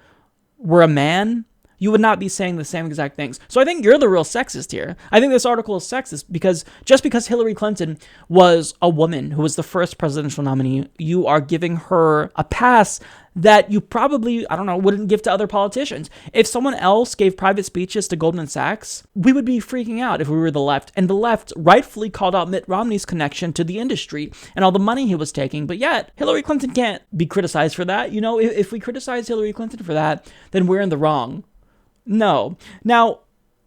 were a man, you would not be saying the same exact things. So I think you're the real sexist here. I think this article is sexist because just because Hillary Clinton was a woman who was the first presidential nominee, you are giving her a pass that you probably, I don't know, wouldn't give to other politicians. If someone else gave private speeches to Goldman Sachs, we would be freaking out if we were the left. And the left rightfully called out Mitt Romney's connection to the industry and all the money he was taking. But yet, Hillary Clinton can't be criticized for that. You know, if we criticize Hillary Clinton for that, then we're in the wrong. No. Now,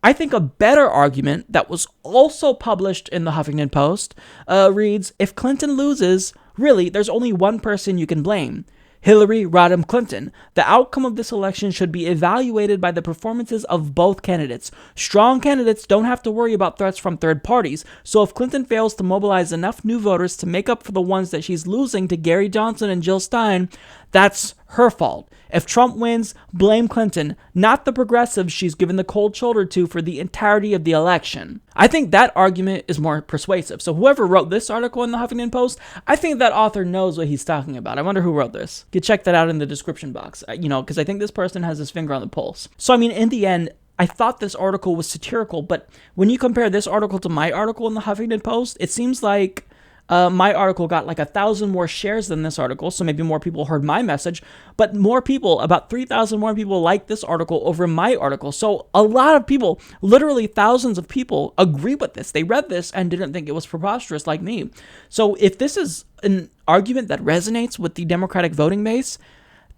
I think a better argument that was also published in the Huffington Post reads, if Clinton loses, really, there's only one person you can blame. Hillary Rodham Clinton. The outcome of this election should be evaluated by the performances of both candidates. Strong candidates don't have to worry about threats from third parties, so if Clinton fails to mobilize enough new voters to make up for the ones that she's losing to Gary Johnson and Jill Stein, that's her fault. If Trump wins, blame Clinton, not the progressives she's given the cold shoulder to for the entirety of the election. I think that argument is more persuasive. So whoever wrote this article in the Huffington Post, I think that author knows what he's talking about. I wonder who wrote this. You can check that out in the description box, because I think this person has his finger on the pulse. So, I mean, in the end, I thought this article was satirical, but when you compare this article to my article in the Huffington Post, it seems like my article got like 1,000 more shares than this article, so maybe more people heard my message, but more people, about 3,000 more people liked this article over my article. So a lot of people, literally thousands of people, agree with this. They read this and didn't think it was preposterous like me. So if this is an argument that resonates with the Democratic voting base,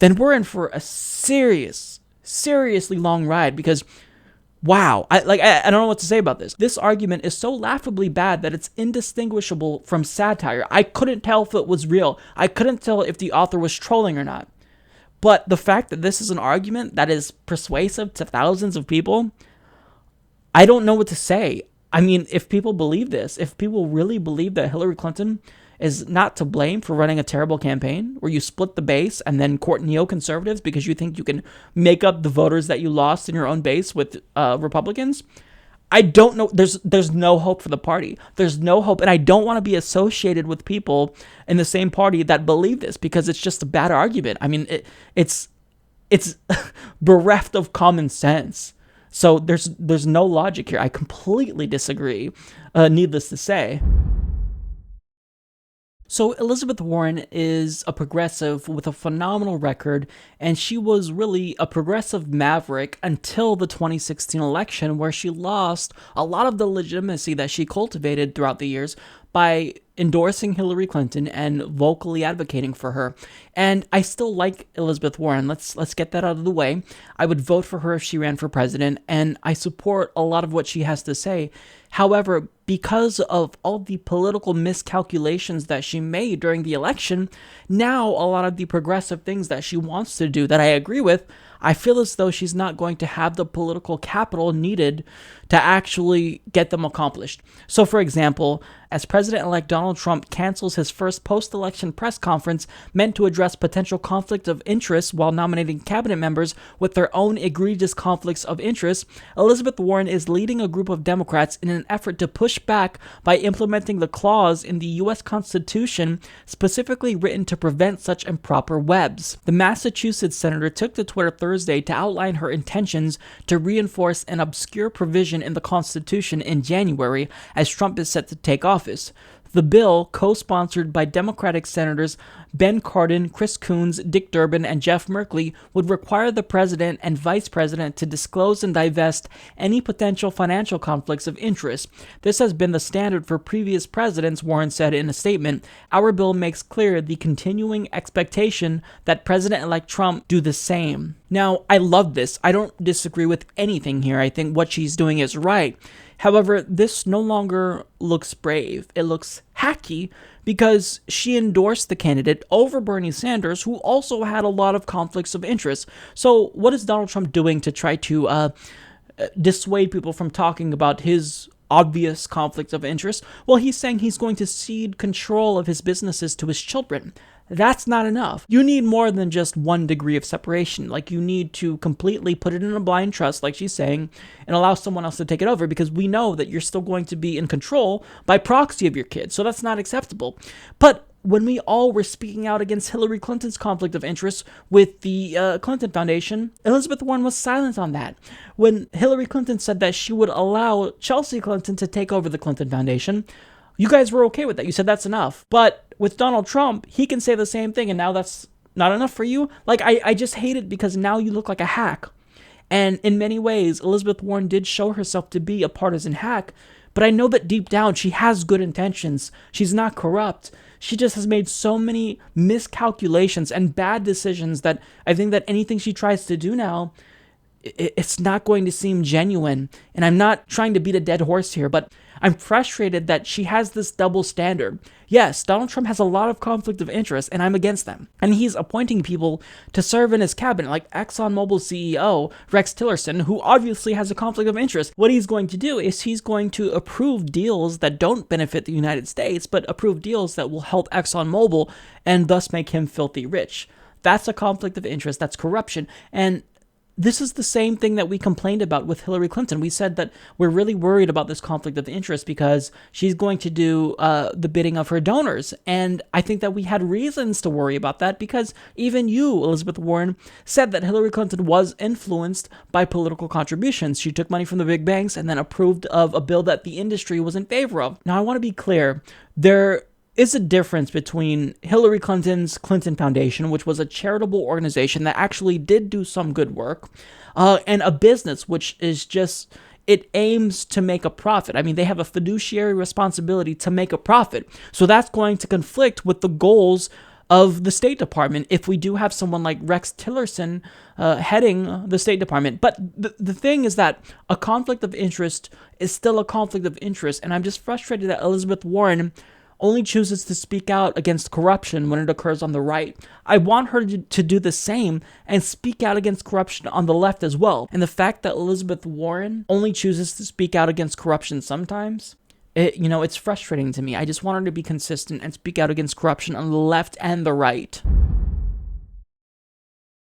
then we're in for a seriously long ride because wow, I don't know what to say about this. This argument is so laughably bad that it's indistinguishable from satire. I couldn't tell if it was real. I couldn't tell if the author was trolling or not. But the fact that this is an argument that is persuasive to thousands of people, I don't know what to say. I mean, if people believe this, if people really believe that Hillary Clinton is not to blame for running a terrible campaign where you split the base and then court neoconservatives because you think you can make up the voters that you lost in your own base with Republicans, I don't know. There's no hope for the party. There's no hope. And I don't want to be associated with people in the same party that believe this because it's just a bad argument. I mean, it's bereft of common sense. So there's no logic here. I completely disagree, needless to say. So Elizabeth Warren is a progressive with a phenomenal record, and she was really a progressive maverick until the 2016 election, where she lost a lot of the legitimacy that she cultivated throughout the years by endorsing Hillary Clinton and vocally advocating for her. And I still like Elizabeth Warren. Let's get that out of the way. I would vote for her if she ran for president, and I support a lot of what she has to say. However, because of all the political miscalculations that she made during the election, now a lot of the progressive things that she wants to do that I agree with, I feel as though she's not going to have the political capital needed to actually get them accomplished. So, for example, as President-elect Donald Trump cancels his first post-election press conference meant to address potential conflict of interest while nominating cabinet members with their own egregious conflicts of interest, Elizabeth Warren is leading a group of Democrats in an effort to push back by implementing the clause in the U.S. Constitution specifically written to prevent such improper webs. The Massachusetts senator took to Twitter Thursday to outline her intentions to reinforce an obscure provision in the Constitution in January as Trump is set to take office. The bill, co-sponsored by Democratic Senators Ben Cardin, Chris Coons, Dick Durbin, and Jeff Merkley, would require the president and vice president to disclose and divest any potential financial conflicts of interest. This has been the standard for previous presidents, Warren said in a statement. Our bill makes clear the continuing expectation that President-elect Trump do the same. Now, I love this. I don't disagree with anything here. I think what she's doing is right. However, this no longer looks brave. It looks hacky because she endorsed the candidate over Bernie Sanders, who also had a lot of conflicts of interest. So what is Donald Trump doing to try to dissuade people from talking about his obvious conflict of interest? Well, he's saying he's going to cede control of his businesses to his children. That's not enough. You need more than just 1 degree of separation. Like, you need to completely put it in a blind trust, like she's saying, and allow someone else to take it over, because we know that you're still going to be in control by proxy of your kids. So that's not acceptable. But when we all were speaking out against Hillary Clinton's conflict of interest with the Clinton Foundation, Elizabeth Warren was silent on that. When Hillary Clinton said that she would allow Chelsea Clinton to take over the Clinton Foundation, you guys were okay with that. You said that's enough. But with Donald Trump, he can say the same thing, and now that's not enough for you? Like, I just hate it because now you look like a hack. And in many ways, Elizabeth Warren did show herself to be a partisan hack, but I know that deep down she has good intentions. She's not corrupt. She just has made so many miscalculations and bad decisions that I think that anything she tries to do now, it's not going to seem genuine. And I'm not trying to beat a dead horse here, but I'm frustrated that she has this double standard. Yes, Donald Trump has a lot of conflict of interest, and I'm against them. And he's appointing people to serve in his cabinet, like ExxonMobil CEO Rex Tillerson, who obviously has a conflict of interest. What he's going to do is he's going to approve deals that don't benefit the United States, but approve deals that will help ExxonMobil and thus make him filthy rich. That's a conflict of interest. That's corruption. And this is the same thing that we complained about with Hillary Clinton. We said that we're really worried about this conflict of interest because she's going to do the bidding of her donors. And I think that we had reasons to worry about that because even you, Elizabeth Warren, said that Hillary Clinton was influenced by political contributions. She took money from the big banks and then approved of a bill that the industry was in favor of. Now, I want to be clear. There is a difference between Hillary Clinton's Clinton Foundation, which was a charitable organization that actually did do some good work, and a business which is just, it aims to make a profit. I mean, they have a fiduciary responsibility to make a profit. So that's going to conflict with the goals of the State Department if we do have someone like Rex Tillerson heading the State Department. But the thing is that a conflict of interest is still a conflict of interest, and I'm just frustrated that Elizabeth Warren only chooses to speak out against corruption when it occurs on the right. I want her to do the same and speak out against corruption on the left as well. And the fact that Elizabeth Warren only chooses to speak out against corruption sometimes, it's frustrating to me. I just want her to be consistent and speak out against corruption on the left and the right.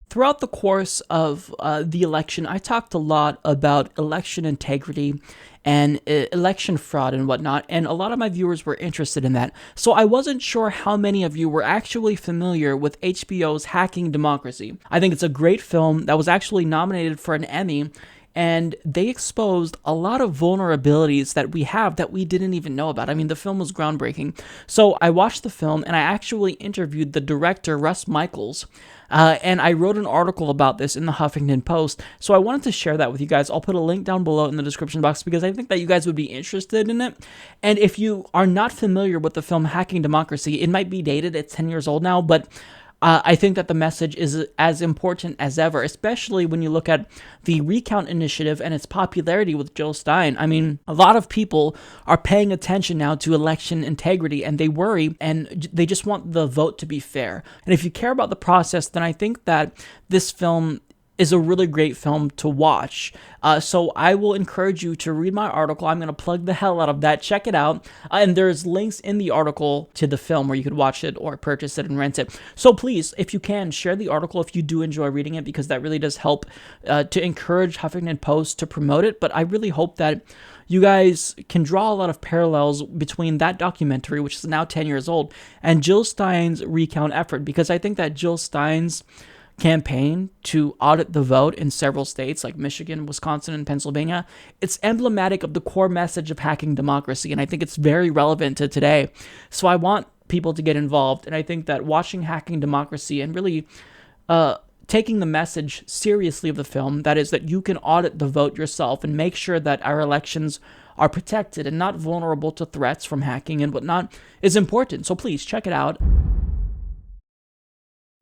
Throughout the course of the election, I talked a lot about election integrity and election fraud and whatnot, and a lot of my viewers were interested in that. So I wasn't sure how many of you were actually familiar with HBO's Hacking Democracy. I think it's a great film that was actually nominated for an Emmy, and they exposed a lot of vulnerabilities that we have that we didn't even know about. I mean, the film was groundbreaking. So I watched the film, and I actually interviewed the director, Russ Michaels, and I wrote an article about this in the Huffington Post. So I wanted to share that with you guys. I'll put a link down below in the description box because I think that you guys would be interested in it. And if you are not familiar with the film Hacking Democracy, it might be dated. It's 10 years old now, but I think that the message is as important as ever, especially when you look at the recount initiative and its popularity with Jill Stein. I mean, a lot of people are paying attention now to election integrity, and they worry, and they just want the vote to be fair. And if you care about the process, then I think that this film is a really great film to watch. So I will encourage you to read my article. I'm going to plug the hell out of that. Check it out. And there's links in the article to the film where you could watch it or purchase it and rent it. So please, if you can, share the article if you do enjoy reading it, because that really does help to encourage Huffington Post to promote it. But I really hope that you guys can draw a lot of parallels between that documentary, which is now 10 years old, and Jill Stein's recount effort, because I think that Jill Stein's campaign to audit the vote in several states like Michigan, Wisconsin, and Pennsylvania, it's emblematic of the core message of hacking democracy, and I think it's very relevant to today. So I want people to get involved, and I think that watching Hacking Democracy and really taking the message seriously of the film, that is that you can audit the vote yourself and make sure that our elections are protected and not vulnerable to threats from hacking and whatnot, is important. So please check it out.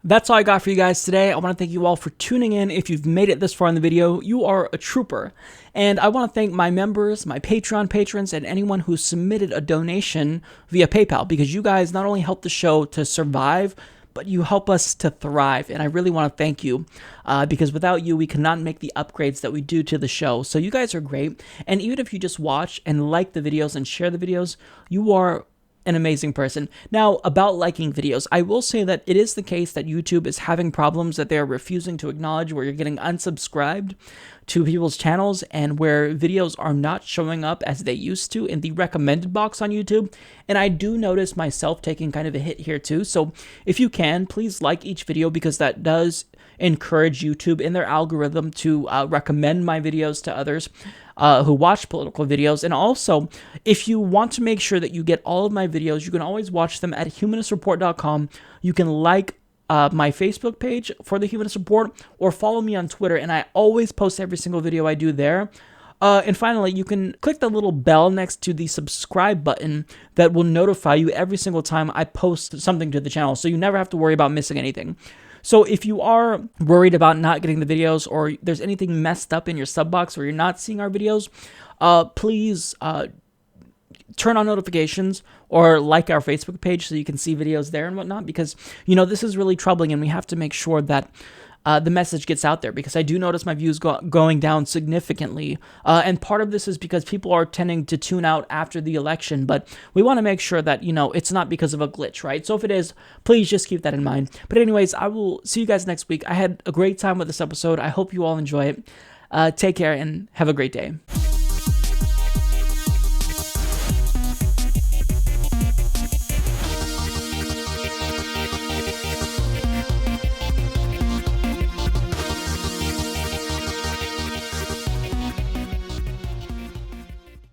That's all I got for you guys today. I want to thank you all for tuning in. If you've made it this far in the video, you are a trooper. And I want to thank my members, my Patreon patrons, and anyone who submitted a donation via PayPal, because you guys not only help the show to survive, but you help us to thrive. And I really want to thank you, because without you, we cannot make the upgrades that we do to the show. So you guys are great. And even if you just watch and like the videos and share the videos, you are an amazing person. Now, about liking videos, I will say that it is the case that YouTube is having problems that they are refusing to acknowledge, where you're getting unsubscribed to people's channels and where videos are not showing up as they used to in the recommended box on YouTube. And I do notice myself taking kind of a hit here too. So if you can, please like each video, because that does encourage YouTube in their algorithm to recommend my videos to others who watch political videos. And also, if you want to make sure that you get all of my videos, you can always watch them at humanistreport.com. You can like my Facebook page for the Humanist Report, or follow me on Twitter, and I always post every single video I do there. And finally, you can click the little bell next to the subscribe button that will notify you every single time I post something to the channel, so you never have to worry about missing anything. So if you are worried about not getting the videos, or there's anything messed up in your sub box where you're not seeing our videos, please turn on notifications or like our Facebook page so you can see videos there and whatnot, because, you know, this is really troubling and we have to make sure that the message gets out there, because I do notice my views going down significantly. And part of this is because people are tending to tune out after the election, but we want to make sure that, you know, it's not because of a glitch, right? So if it is, please just keep that in mind. But anyways, I will see you guys next week. I had a great time with this episode. I hope you all enjoy it. Take care and have a great day.